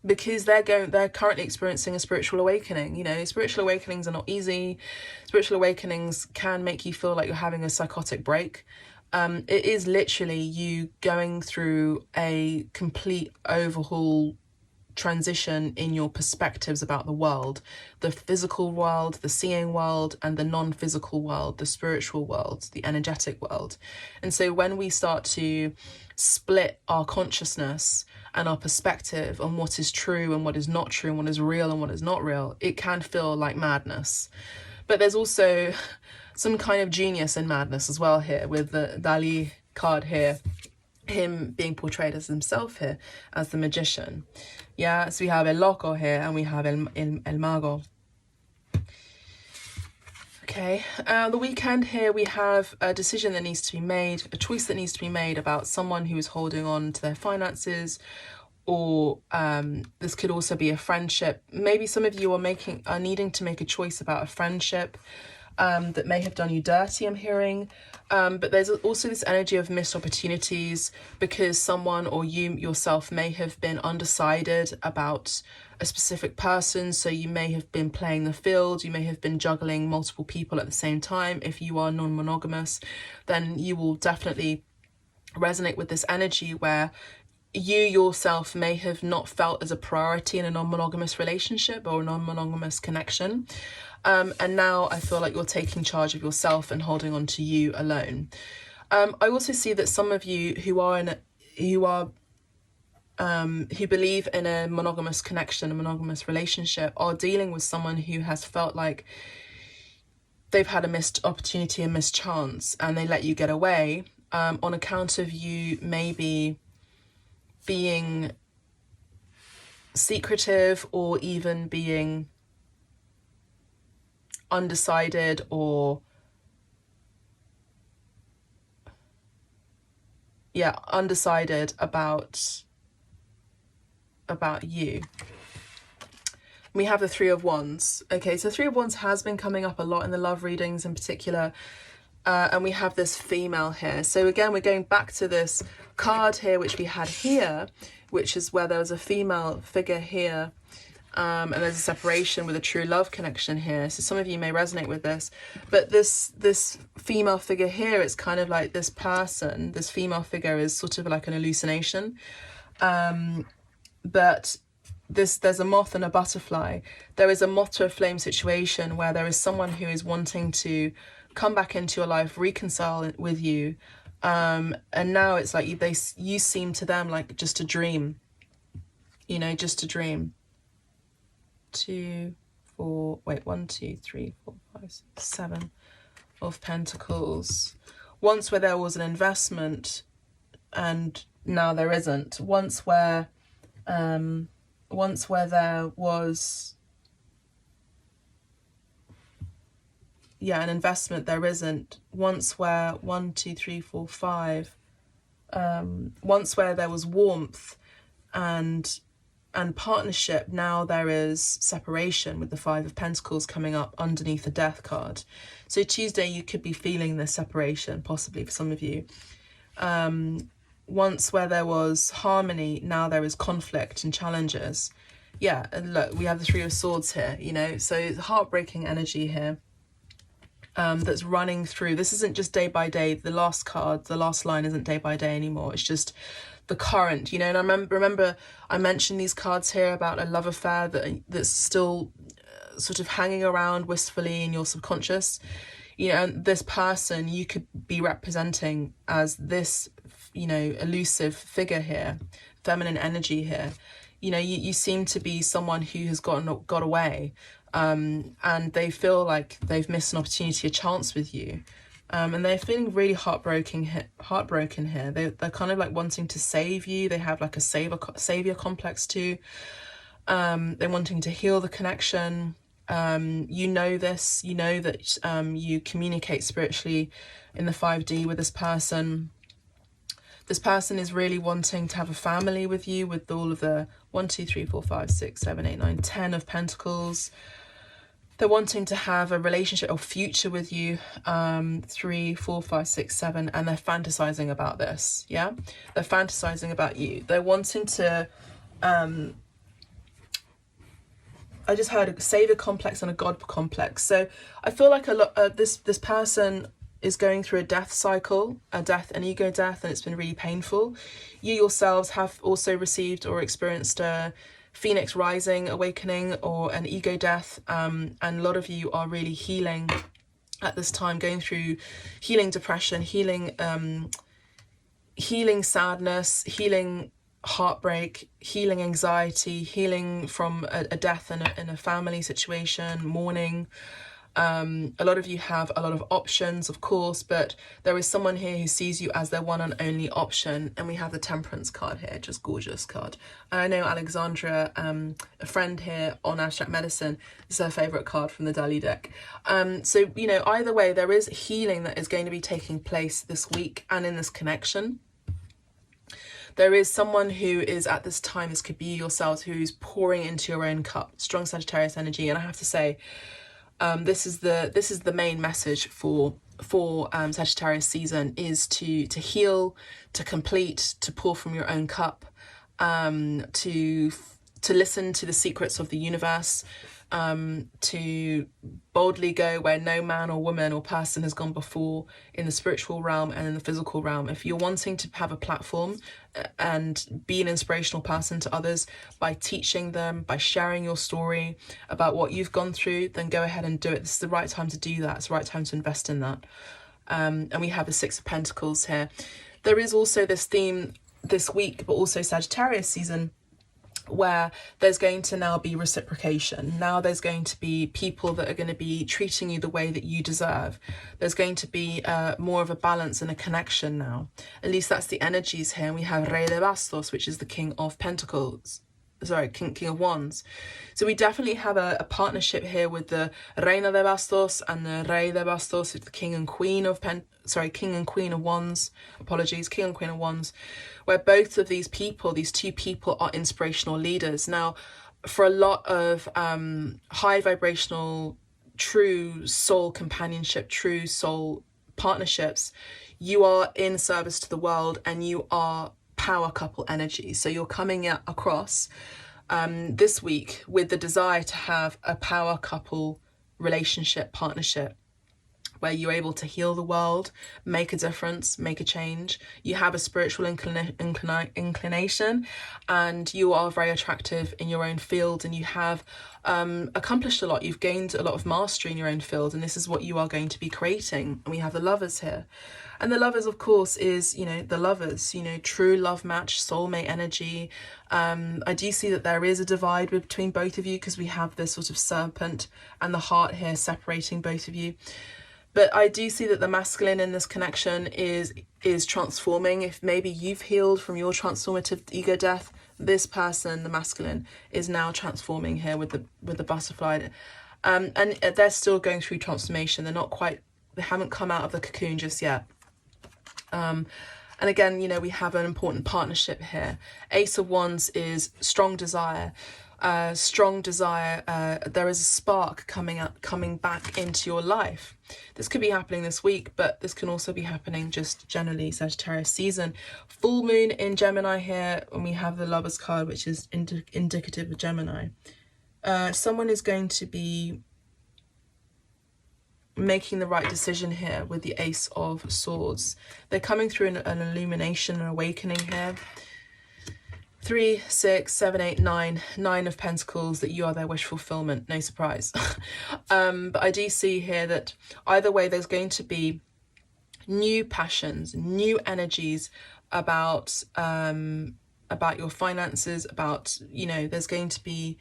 Speaker 1: they're currently experiencing a spiritual awakening. You know, spiritual awakenings are not easy. Spiritual awakenings can make you feel like you're having a psychotic break. It is literally you going through a complete overhaul, transition in your perspectives about the world, the physical world, the seeing world, and the non-physical world, the spiritual world, the energetic world. And so when we start to split our consciousness and our perspective on what is true and what is not true, and what is real and what is not real, it can feel like madness. But there's also some kind of genius in madness as well here, with the Dali card here, him being portrayed as himself here, as the magician. Yeah, so we have El Loco here, and we have El Mago. Okay, the weekend here, we have a decision that needs to be made, a choice that needs to be made about someone who is holding on to their finances, or this could also be a friendship. Maybe some of you are needing to make a choice about a friendship that may have done you dirty, I'm hearing. But there's also this energy of missed opportunities, because someone or you yourself may have been undecided about a specific person. So you may have been playing the field, you may have been juggling multiple people at the same time. If you are non-monogamous, then you will definitely resonate with this energy where you yourself may have not felt as a priority in a non-monogamous relationship or a non-monogamous connection. And now I feel like you're taking charge of yourself and holding on to you alone. I also see that some of you who believe in a monogamous connection, a monogamous relationship, are dealing with someone who has felt like they've had a missed opportunity, a missed chance, and they let you get away on account of you maybe being secretive, or even being undecided, or undecided about you. We have the Three of Wands. Okay, so Three of Wands has been coming up a lot in the love readings in particular. And we have this female here. So again, we're going back to this card here, which we had here, which is where there was a female figure here. And there's a separation with a true love connection here. So some of you may resonate with this. But this female figure here, it's kind of like this person, this female figure is sort of like an hallucination. But there's a moth and a butterfly. There is a moth to a flame situation where there is someone who is wanting to come back into your life, reconcile with you. And now it's like you seem to them like just a dream, you know, just a dream. 1, 2, 3, 4, 5, 6, 7 of Pentacles. Once where there was an investment and now there isn't. Once where there was an investment, there isn't. Once where 1, 2, 3, 4, 5. Once where there was warmth and partnership, now there is separation with the Five of Pentacles coming up underneath the Death card. So Tuesday you could be feeling this separation, possibly for some of you. Once where there was harmony, now there is conflict and challenges. Yeah, and look, we have the Three of Swords here, you know, so heartbreaking energy here. That's running through. This isn't just day by day. The last card, the last line isn't day by day anymore. It's just the current, you know. And I remember I mentioned these cards here about a love affair that's still sort of hanging around wistfully in your subconscious, you know. And this person you could be representing as this, you know, elusive figure here, feminine energy here. You know, you seem to be someone who has got away, and they feel like they've missed an opportunity, a chance with you, and they're feeling really heartbroken here. They're kind of like wanting to save you. They have like a savior complex too. They're wanting to heal the connection. You know this. You know that you communicate spiritually in the 5D with this person. This person is really wanting to have a family with you, with all of the 1, 2, 3, 4, 5, 6, 7, 8, 9, 10 of Pentacles. They're wanting to have a relationship or future with you, 3, 4, 5, 6, 7, and they're fantasizing about this, yeah? They're fantasizing about you. They're wanting to, I just heard a savior complex and a god complex. So I feel like this person is going through a death cycle, an ego death, and it's been really painful. You yourselves have also received or experienced a phoenix rising awakening or an ego death, and a lot of you are really healing at this time, going through healing depression, healing sadness, healing heartbreak, healing anxiety, healing from a death in a family situation, mourning. A lot of you have a lot of options, of course, but there is someone here who sees you as their one and only option. And we have the Temperance card here, just gorgeous card. And I know Alexandra, a friend here on Abstract Medicine, is her favourite card from the Dali deck. So, you know, either way, there is healing that is going to be taking place this week and in this connection. There is someone who is at this time, this could be yourselves, who's pouring into your own cup, strong Sagittarius energy. And I have to say, this is the main message for Sagittarius season, is to heal, to complete, to pour from your own cup, to listen to the secrets of the universe, to boldly go where no man or woman or person has gone before in the spiritual realm and in the physical realm. If you're wanting to have a platform and be an inspirational person to others by teaching them, by sharing your story about what you've gone through, then go ahead and do it. This is the right time to do that. It's the right time to invest in that. And we have the Six of Pentacles here. There is also this theme this week, but also Sagittarius season, where there's going to now be reciprocation. Now there's going to be people that are going to be treating you the way that you deserve. There's going to be more of a balance and a connection now. At least that's the energies here. And we have Rey de Bastos, which is the King of Pentacles. Sorry, King of Wands. So we definitely have a partnership here with the Reina de Bastos and the Rey de Bastos, the King and Queen of Wands. Apologies, King and Queen of Wands, where both of these people, these two people, are inspirational leaders. Now, for a lot of high vibrational, true soul companionship, true soul partnerships, you are in service to the world and you are power couple energy. So you're coming across this week with the desire to have a power couple relationship, partnership, where you're able to heal the world, make a difference, make a change. You have a spiritual inclination, and you are very attractive in your own field, and you have accomplished a lot. You've gained a lot of mastery in your own field, and this is what you are going to be creating. And we have the Lovers here. And the Lovers, of course, is, you know, the Lovers, you know, true love match, soulmate energy. I do see that there is a divide between both of you, because we have this sort of serpent and the heart here separating both of you. But I do see that the masculine in this connection is transforming. If maybe you've healed from your transformative ego death, this person, the masculine, is now transforming here with the butterfly. And they're still going through transformation. They haven't come out of the cocoon just yet. And again, you know, we have an important partnership here. Ace of Wands is strong desire. There is a spark coming back into your life. This could be happening this week, but this can also be happening just generally Sagittarius season. Full moon in Gemini here, and we have the Lovers card, which is indicative of Gemini. Someone is going to be making the right decision here with the Ace of Swords. They're coming through an illumination, an awakening here. 3, 6, 7, 8, 9. 9 of Pentacles, that you are their wish fulfillment. No surprise. But I do see here that either way there's going to be new passions, new energies about your finances, about, you know, there's going to be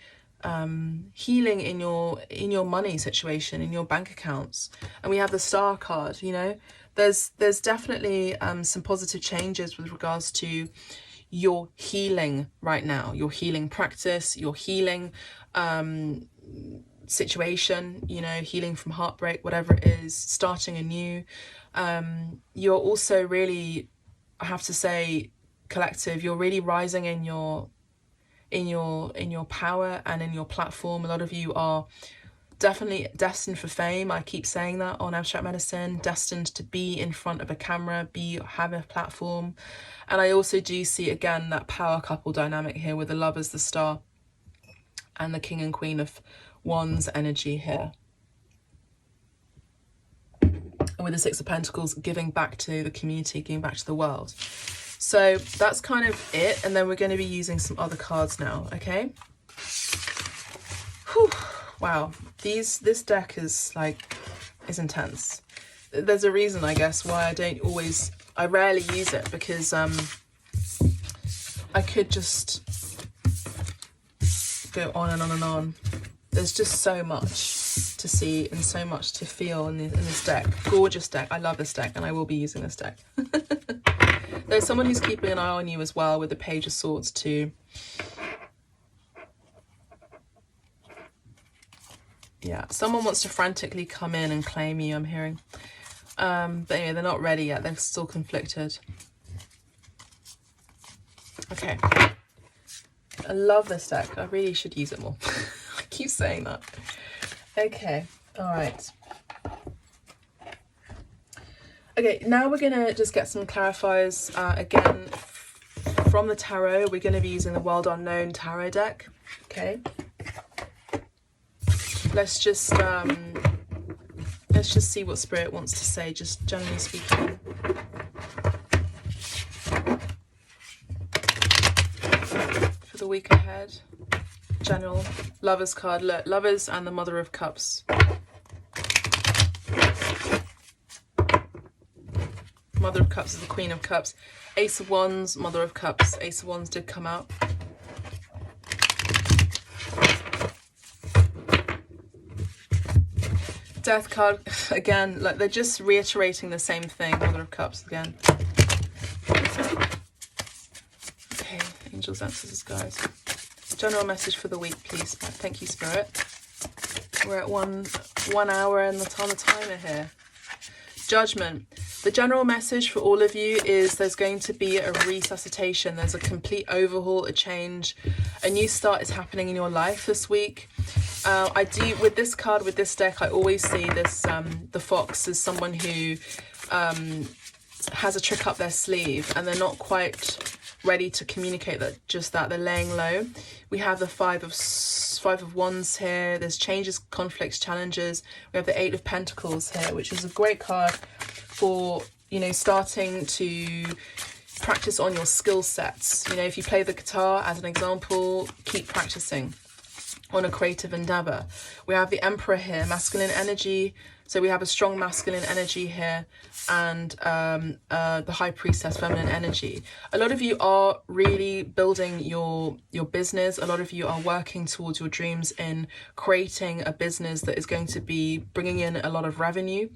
Speaker 1: healing in your money situation, in your bank accounts. And we have the Star card. You know, there's definitely some positive changes with regards to your healing right now, your healing practice, your healing situation, you know, healing from heartbreak, whatever it is, starting anew. You're also really, I have to say, collective, you're really rising in your power and in your platform. A lot of you are definitely destined for fame. I keep saying that on Abstract Medicine, destined to be in front of a camera, have a platform. And I also do see again that power couple dynamic here with the Lovers, the Star, and the King and Queen of Wands energy here. And with the Six of Pentacles, giving back to the community, giving back to the world. So that's kind of it. And then we're going to be using some other cards now, okay? Whew. Wow, this deck is intense. There's a reason, I guess, why I rarely use it, because I could just go on and on and on. There's just so much to see and so much to feel in this deck. Gorgeous deck. I love this deck, and I will be using this deck. There's someone who's keeping an eye on you as well with the Page of Swords too. Yeah, someone wants to frantically come in and claim you, I'm hearing. But anyway, they're not ready yet. They're still conflicted. Okay. I love this deck. I really should use it more. I keep saying that. Okay. All right. Okay, now we're going to just get some clarifiers. Again, from the tarot, we're going to be using the World Unknown tarot deck. Okay. Let's just see what Spirit wants to say, just generally speaking. For the week ahead. General. Lovers card. Look, Lovers and the Mother of Cups. Mother of Cups is the Queen of Cups. Ace of Wands, Mother of Cups. Ace of Wands did come out. Death card, again, like they're just reiterating the same thing. Mother of Cups again. Okay, angels, ancestors, guys. General message for the week, please. Thank you, Spirit. We're at one hour and on the timer here. Judgment. The general message for all of you is there's going to be a resuscitation. There's a complete overhaul, a change. A new start is happening in your life this week. I do, with this card, with this deck, I always see this, the Fox as someone who has a trick up their sleeve and they're not quite ready to communicate that, they're laying low. We have the Five of Wands here. There's changes, conflicts, challenges. We have the Eight of Pentacles here, which is a great card for, you know, starting to practice on your skill sets. You know, if you play the guitar as an example, keep practicing on a creative endeavor. We have the Emperor here, masculine energy. So we have a strong masculine energy here, and the High Priestess, feminine energy. A lot of you are really building your business. A lot of you are working towards your dreams in creating a business that is going to be bringing in a lot of revenue.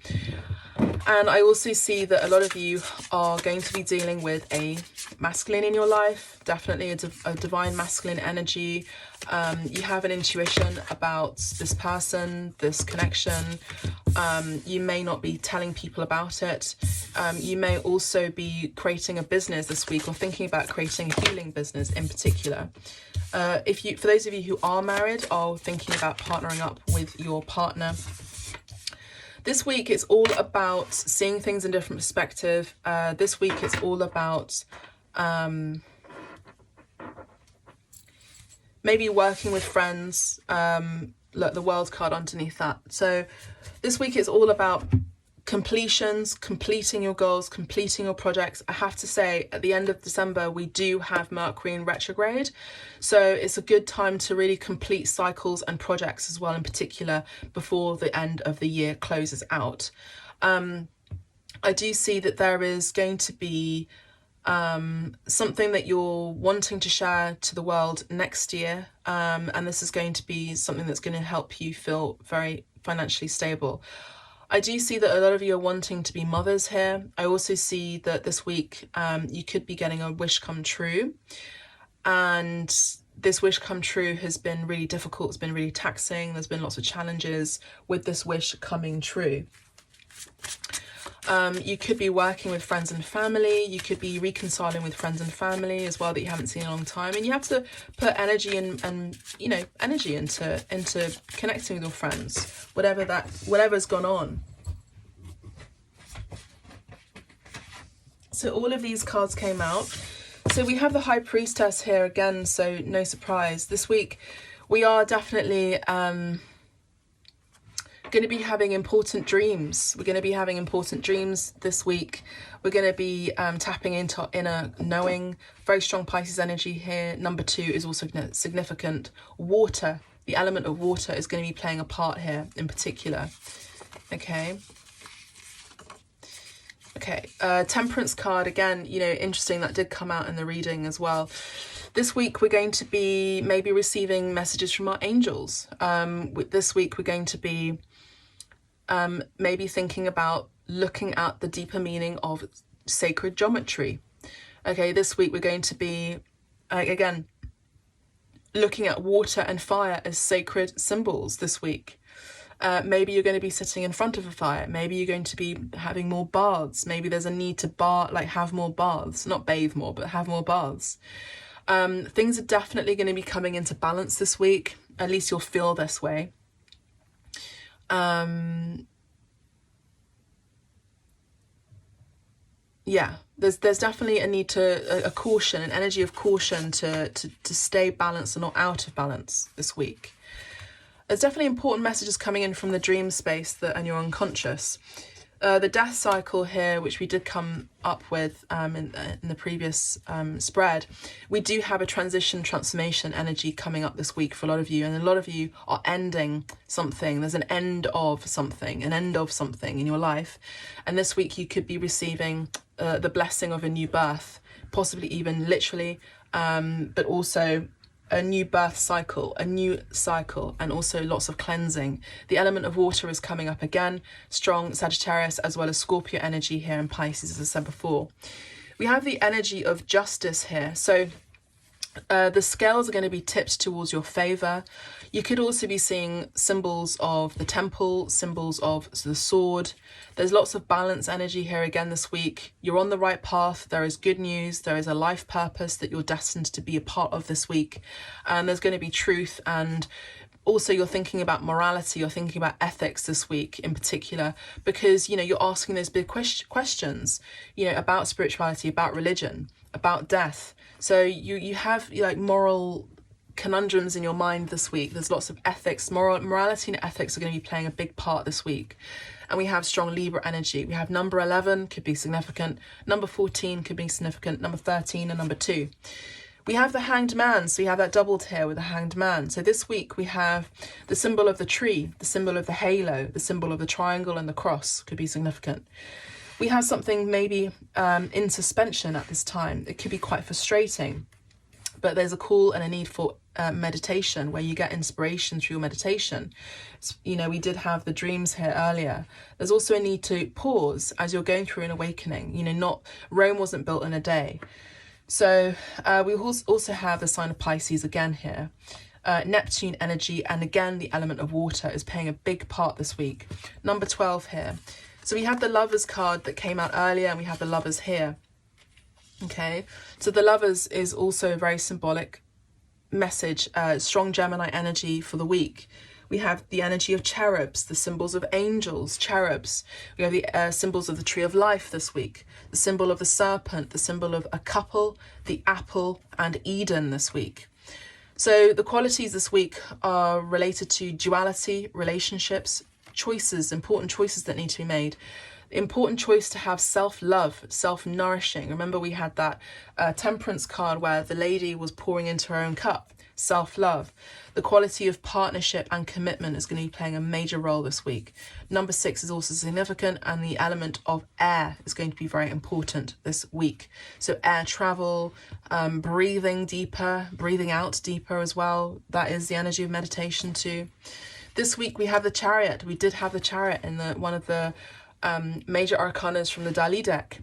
Speaker 1: And I also see that a lot of you are going to be dealing with a masculine in your life, definitely a divine masculine energy. You have an intuition about this person, this connection. You may not be telling people about it. You may also be creating a business this week, or thinking about creating a healing business in particular. For those of you who are married, are thinking about partnering up with your partner. This week it's all about seeing things in different perspective. This week it's all about maybe working with friends. Look, the World card underneath that. So this week it's all about completions, completing your goals, completing your projects. I have to say, at the end of December, we do have Mercury in retrograde. So it's a good time to really complete cycles and projects as well, in particular, before the end of the year closes out. I do see that there is going to be something that you're wanting to share to the world next year. And this is going to be something that's going to help you feel very financially stable. I do see that a lot of you are wanting to be mothers here. I also see that this week you could be getting a wish come true. And this wish come true has been really difficult. It's been really taxing. There's been lots of challenges with this wish coming true. You could be working with friends and family. You could be reconciling with friends and family as well that you haven't seen in a long time. And you have to put energy and energy into connecting with your friends, whatever's gone on. So all of these cards came out. So we have the High Priestess here again, so no surprise. This week we are definitely going to be having important dreams. We're going to be having important dreams this week. We're going to be tapping into inner knowing. Very strong Pisces energy here. Number 2 is also significant. Water, the element of water is going to be playing a part here in particular. Okay. Temperance card again, interesting, that did come out in the reading as well. This week we're going to be maybe receiving messages from our angels. This week we're going to be maybe thinking about looking at the deeper meaning of sacred geometry. Okay, this week we're going to be, again, looking at water and fire as sacred symbols this week. Maybe you're going to be sitting in front of a fire. Maybe you're going to be having more baths. Maybe there's a need to have more baths, not bathe more, but have more baths. Things are definitely going to be coming into balance this week. At least you'll feel this way. Yeah, there's definitely a need to a caution, an energy of caution to stay balanced and not out of balance this week. There's definitely important messages coming in from the dream space and your unconscious. The death cycle here, which we did come up with in the previous spread, we do have a transformation energy coming up this week for a lot of you, and a lot of you are ending something. There's an end of something in your life, and this week you could be receiving the blessing of a new birth, possibly even literally, but also a new birth cycle, and also lots of cleansing. The element of water is coming up again, strong Sagittarius as well as Scorpio energy here in Pisces, as I said before. We have the energy of justice here. So the scales are going to be tipped towards your favor. You could also be seeing symbols of the temple, symbols of the sword. There's lots of balance energy here again this week. You're on the right path. There is good news. There is a life purpose that you're destined to be a part of this week. And there's going to be truth, and also you're thinking about morality, you're thinking about ethics this week in particular, because, you're asking those big questions, about spirituality, about religion, about death. So you have moral conundrums in your mind this week. There's lots of ethics, morality and ethics are going to be playing a big part this week. And we have strong Libra energy. We have number 11 could be significant, number 14 could be significant, number 13 and number 2. We have the Hanged Man, so we have that doubled here with the Hanged Man. So this week we have the symbol of the tree, the symbol of the halo, the symbol of the triangle and the cross could be significant. We have something maybe in suspension at this time. It could be quite frustrating, but there's a call and a need for meditation where you get inspiration through your meditation. We did have the dreams here earlier. There's also a need to pause as you're going through an awakening. Rome wasn't built in a day. So we also have the sign of Pisces again here. Neptune energy, and again the element of water is playing a big part this week. Number 12 here. So we have the Lovers card that came out earlier, and we have the Lovers here. Okay, so the Lovers is also a very symbolic message, strong Gemini energy for the week. We have the energy of cherubs, the symbols of angels, cherubs. We have the symbols of the tree of life this week, the symbol of the serpent, the symbol of a couple, the apple, and Eden this week. So the qualities this week are related to duality, relationships, choices, important choices that need to be made. Important choice to have self-love, self-nourishing. Remember we had that temperance card where the lady was pouring into her own cup. Self-love. The quality of partnership and commitment is going to be playing a major role this week. Number 6 is also significant, and the element of air is going to be very important this week. So air travel, breathing deeper, breathing out deeper as well. That is the energy of meditation too. This week we have the Chariot. We did have the Chariot in one of the major arcanas from the Dali deck.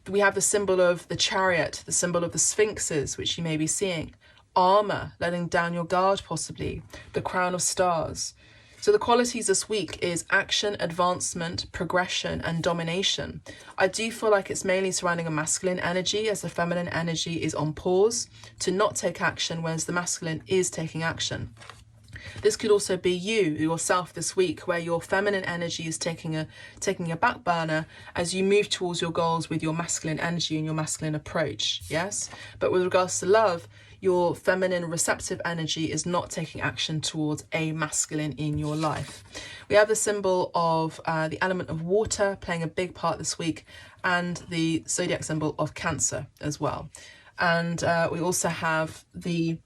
Speaker 1: We have the symbol of the Chariot, the symbol of the Sphinxes, which you may be seeing. Armor, letting down your guard possibly. The Crown of Stars. So the qualities this week is action, advancement, progression, and domination. I do feel like it's mainly surrounding a masculine energy, as the feminine energy is on pause to not take action, whereas the masculine is taking action. This could also be you, yourself this week, where your feminine energy is taking a back burner as you move towards your goals with your masculine energy and your masculine approach, yes? But with regards to love, your feminine receptive energy is not taking action towards a masculine in your life. We have the symbol of the element of water playing a big part this week, and the zodiac symbol of Cancer as well. And we also have the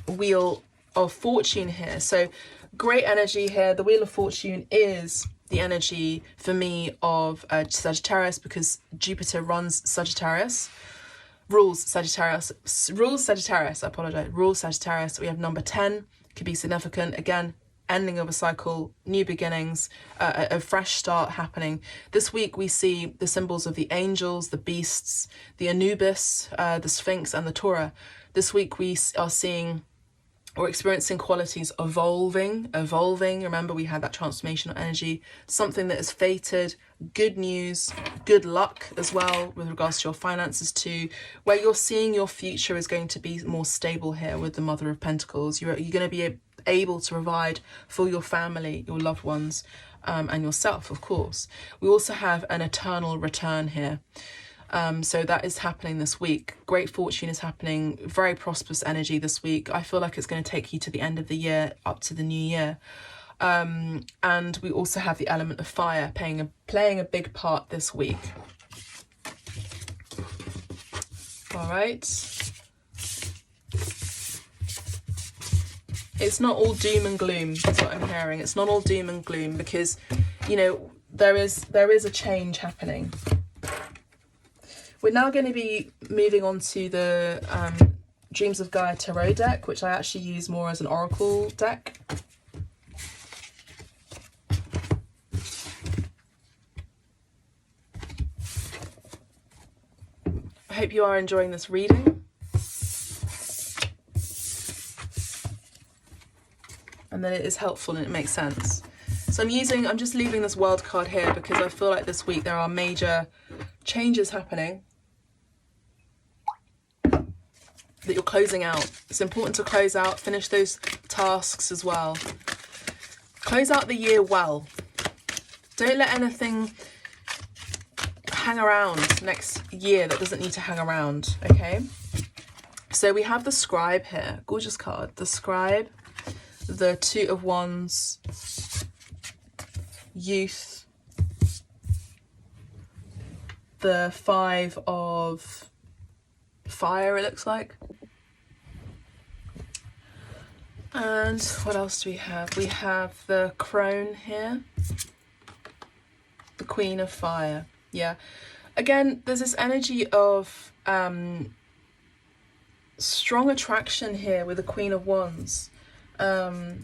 Speaker 1: Wheel of Fortune here. So great energy here. The Wheel of Fortune is the energy for me of Sagittarius, because Jupiter rules Sagittarius, I apologize, rules Sagittarius. We have number 10, could be significant. Again, ending of a cycle, new beginnings, a fresh start happening. This week we see the symbols of the angels, the beasts, the Anubis, the Sphinx, and the Torah. This week we are seeing or experiencing qualities evolving. Remember, we had that transformational energy, something that is fated, good news, good luck as well with regards to your finances too, where you're seeing your future is going to be more stable here with the Mother of Pentacles. You're going to be able to provide for your family, your loved ones, and yourself, of course. We also have an eternal return here. So that is happening this week. Great fortune is happening, very prosperous energy this week. I feel like it's going to take you to the end of the year, up to the new year. And we also have the element of fire playing a big part this week. All right. It's not all doom and gloom, is what I'm hearing. It's not all doom and gloom, because, you know, there is a change happening. We're now going to be moving on to the Dreams of Gaia Tarot deck, which I actually use more as an oracle deck. I hope you are enjoying this reading. And that it is helpful and it makes sense. So I'm just leaving this world card here because I feel like this week there are major changes happening that you're closing out. It's important to close out, finish those tasks as well. Close out the year well. Don't let anything hang around next year that doesn't need to hang around, okay? So we have the Scribe here, gorgeous card. The Scribe, the Two of Wands, Youth, the Five of Fire, it looks like. And what else do we have? We have the Crone here, the Queen of Fire. Yeah, again, there's this energy of strong attraction here with the Queen of Wands. There's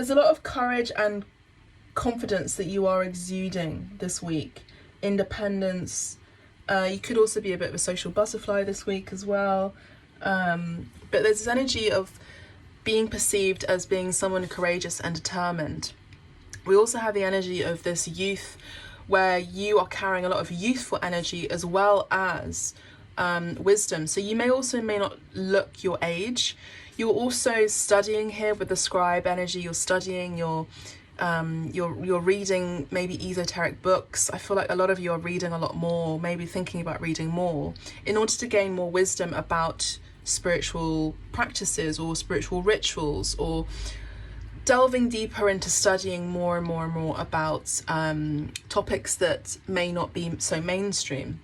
Speaker 1: a lot of courage and confidence that you are exuding this week. Independence. You could also be a bit of a social butterfly this week as well. But there's this energy of being perceived as being someone courageous and determined. We also have the energy of this youth, where you are carrying a lot of youthful energy as well as wisdom. So you may not look your age. You're also studying here with the Scribe energy. You're studying, you're reading maybe esoteric books. I feel like a lot of you are reading a lot more, maybe thinking about reading more in order to gain more wisdom about spiritual practices or spiritual rituals, or delving deeper into studying more and more and more about topics that may not be so mainstream.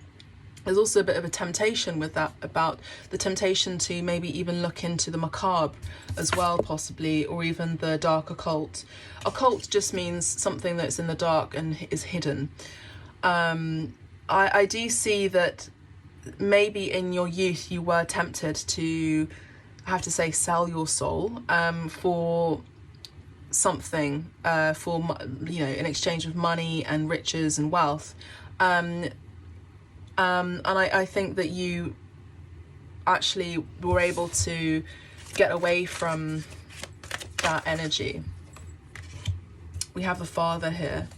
Speaker 1: There's also a bit of a temptation with that, about the temptation to maybe even look into the macabre as well, possibly, or even the dark occult. Occult just means something that's in the dark and is hidden. I do see that maybe in your youth you were tempted to, I have to say, sell your soul for something, in exchange of money and riches and wealth. And I think that you actually were able to get away from that energy. We have the Father here.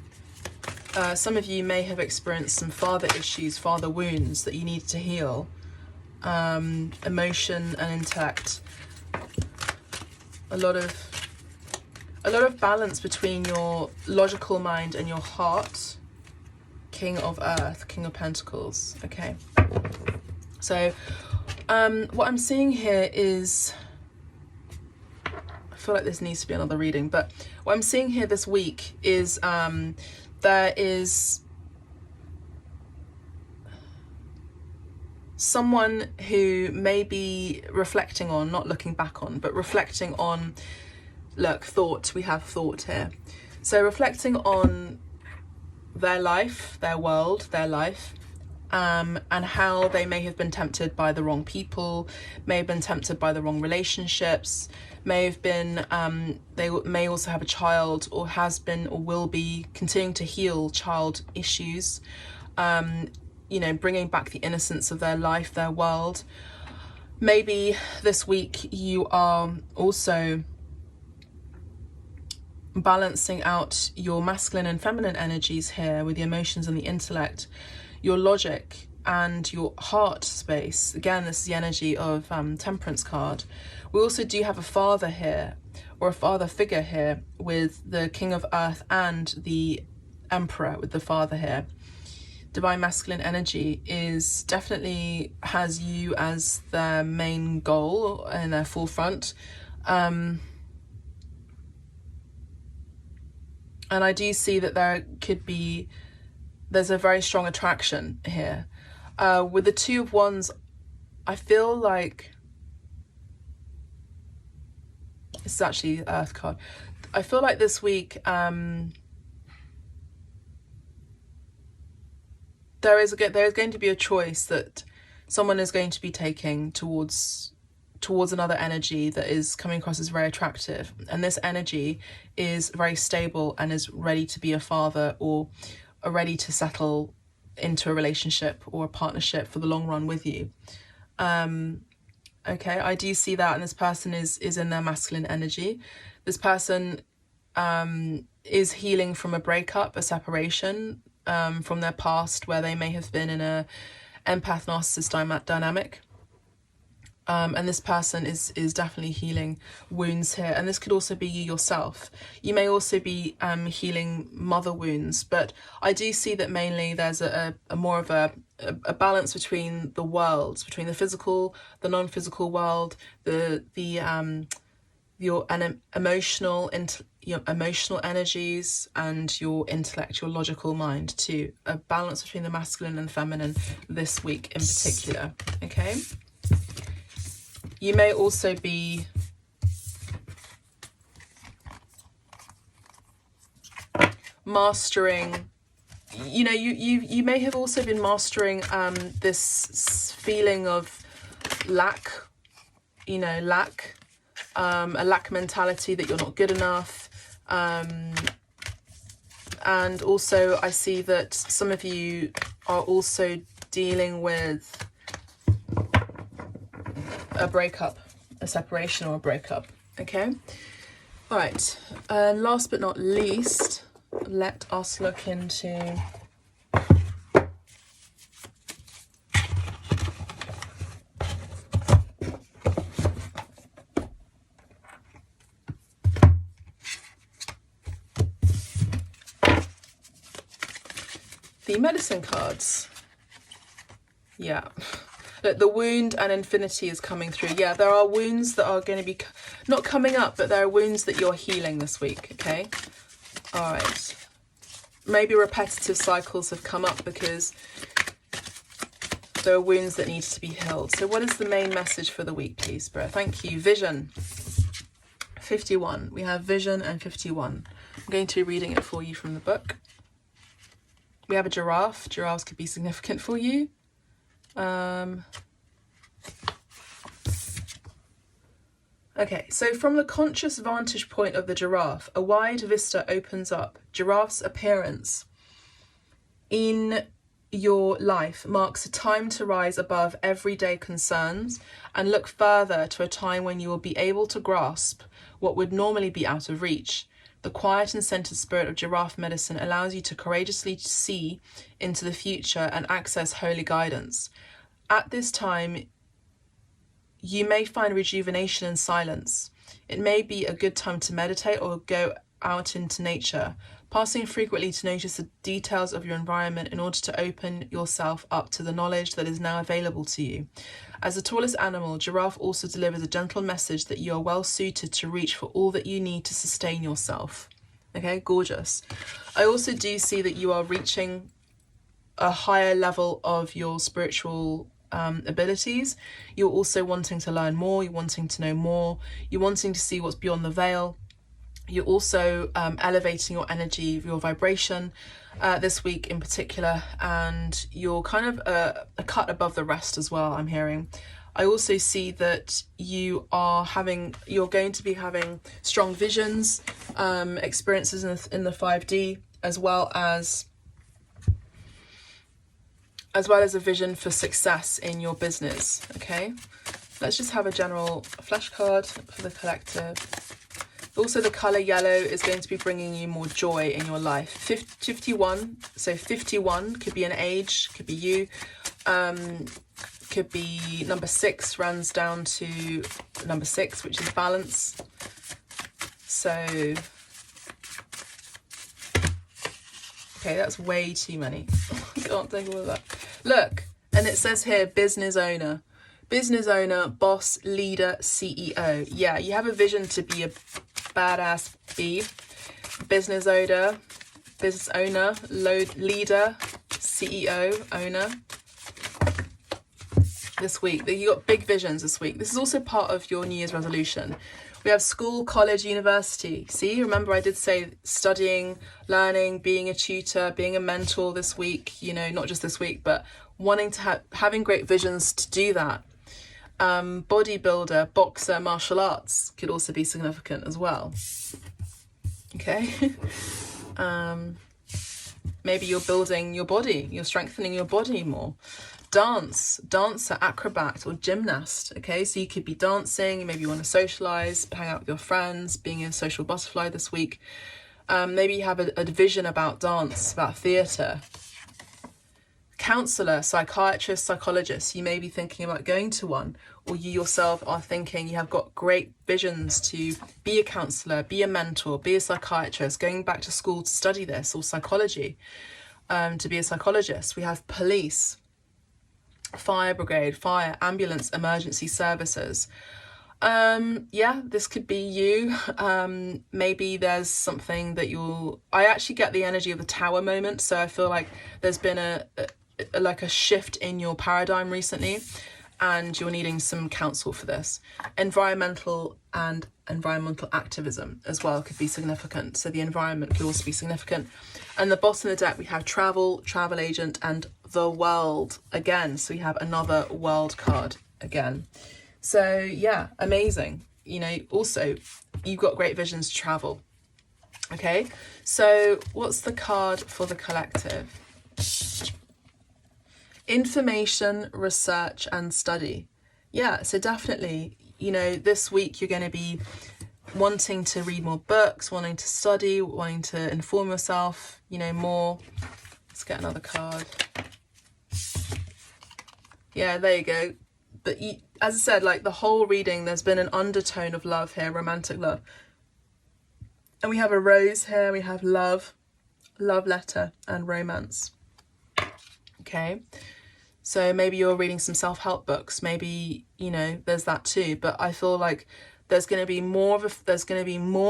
Speaker 1: Some of you may have experienced some father issues, father wounds that you need to heal. Emotion and intellect. A lot of balance between your logical mind and your heart. King of Earth, King of Pentacles. Okay. So, what I'm seeing here is, I feel like this needs to be another reading, but what I'm seeing here this week is there is someone who may be reflecting on, not looking back on, but reflecting on, look, thought, we have thought here. So reflecting on their life, their world, their life, and how they may have been tempted by the wrong people, may have been tempted by the wrong relationships, may have been, they may also have a child, or has been or will be continuing to heal child issues, bringing back the innocence of their life, their world. Maybe this week you are also balancing out your masculine and feminine energies here with the emotions and the intellect, your logic and your heart space. Again, this is the energy of Temperance card. We also do have a father here, or a father figure here, with the King of Earth and the Emperor with the father here. Divine masculine energy is definitely has you as their main goal in their forefront. And I do see that there's a very strong attraction here. With the Two of Wands, I feel like, this is actually the Earth card. I feel like this week, there is going to be a choice that someone is going to be taking towards another energy that is coming across as very attractive, and this energy is very stable and is ready to be a father, or are ready to settle into a relationship or a partnership for the long run with you. Okay, I do see that, and this person is in their masculine energy. This person is healing from a breakup, a separation, from their past, where they may have been in a empath narcissist dynamic. And this person is definitely healing wounds here. And this could also be you yourself. You may also be healing mother wounds, but I do see that mainly there's a more of a balance between the worlds, between the physical, the non-physical world, your emotional energies, and your intellect, your logical mind too. A balance between the masculine and feminine this week in particular. Okay. You may also be mastering, you may have also been mastering this feeling of lack, a lack mentality, that you're not good enough. And also I see that some of you are also dealing with a breakup, a separation or a breakup. Okay. All right. Last but not least, let us look into the medicine cards. Yeah. Look, the wound and infinity is coming through. Yeah, there are wounds that are going to be not coming up, but there are wounds that you're healing this week, okay? All right. Maybe repetitive cycles have come up because there are wounds that need to be healed. So what is the main message for the week, please, Spirit? Thank you. Vision. 51. We have vision and 51. I'm going to be reading it for you from the book. We have a giraffe. Giraffes could be significant for you. Okay, so from the conscious vantage point of the giraffe, a wide vista opens up. Giraffe's appearance in your life marks a time to rise above everyday concerns and look further to a time when you will be able to grasp what would normally be out of reach. The quiet and centered spirit of giraffe medicine allows you to courageously see into the future and access holy guidance. At this time, you may find rejuvenation in silence. It may be a good time to meditate or go out into nature, passing frequently to notice the details of your environment in order to open yourself up to the knowledge that is now available to you. As the tallest animal, giraffe also delivers a gentle message that you are well suited to reach for all that you need to sustain yourself. Okay, gorgeous. I also do see that you are reaching a higher level of your spiritual abilities. You're also wanting to learn more, you're wanting to know more, you're wanting to see what's beyond the veil. You're also elevating your energy, your vibration this week in particular, and you're kind of a cut above the rest as well, I'm hearing. I also see that you're going to be having strong visions, experiences in the 5D, as well as a vision for success in your business, okay? Let's just have a general flash card for the collective. Also, the colour yellow is going to be bringing you more joy in your life. 51, so 51 could be an age, could be you. Could be number 6 runs down to number 6, which is balance. So, okay, that's way too many. I can't take all of that. Look, and it says here, business owner. Business owner, boss, leader, CEO. Yeah, you have a vision to be a badass bee. Business owner, leader, CEO, owner. This week, you got big visions this week. This is also part of your New Year's resolution. We have school, college, university. See, remember I did say studying, learning, being a tutor, being a mentor this week, you know, not just this week, but wanting to having great visions to do that. Bodybuilder, boxer, martial arts could also be significant as well. Okay. Maybe you're building your body, you're strengthening your body more. Dancer, acrobat, or gymnast. Okay, so you could be dancing, maybe you want to socialize, hang out with your friends, being a social butterfly this week. Maybe you have a vision about dance, about theatre. Counsellor, psychiatrist, psychologist, you may be thinking about going to one, or you yourself are thinking you have got great visions to be a counsellor, be a mentor, be a psychiatrist, going back to school to study this, or psychology, to be a psychologist. We have police, fire brigade, fire, ambulance, emergency services. Yeah, this could be you. Maybe there's something that I actually get the energy of the tower moment, so I feel like there's been a shift in your paradigm recently, and you're needing some counsel for this. Environmental activism as well could be significant, so the environment could also be significant. And the bottom of the deck we have travel agent, and the world again, so we have another world card again. So yeah, amazing. You know, also you've got great visions to travel. Okay, so what's the card for the collective? Information, research, and study. Yeah, so definitely, you know, this week you're going to be wanting to read more books, wanting to study, wanting to inform yourself, you know, more. Let's get another card. Yeah, there you go. But as I said, like the whole reading, there's been an undertone of love here, romantic love. And we have a rose here, we have love letter, and romance. Okay. So maybe you're reading some self-help books, maybe, you know, there's that too. But I feel like there's going to be more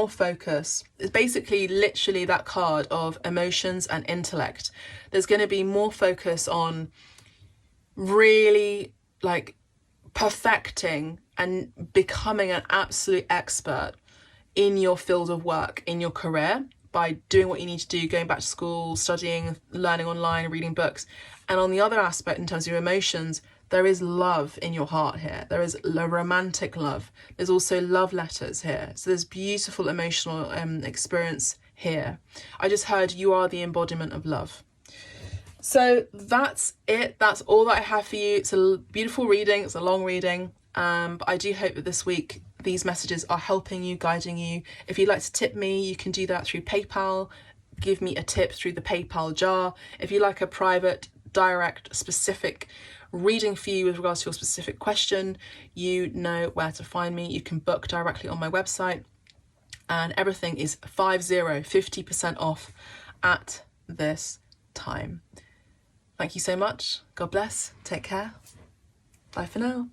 Speaker 1: focus. It's basically literally that card of emotions and intellect. There's going to be more focus on really like perfecting and becoming an absolute expert in your field of work, in your career, by doing what you need to do, going back to school, studying, learning online, reading books. And on the other aspect, in terms of your emotions, there is love in your heart here. There is romantic love. There's also love letters here. So there's beautiful emotional experience here. I just heard you are the embodiment of love. So that's it. That's all that I have for you. It's a beautiful reading. It's a long reading. But I do hope that this week these messages are helping you, guiding you. If you'd like to tip me, you can do that through PayPal. Give me a tip through the PayPal jar. If you like a private, direct, specific reading for you with regards to your specific question, you know where to find me. You can book directly on my website, and everything is 50% off at this time. Thank you so much. God bless. Take care. Bye for now.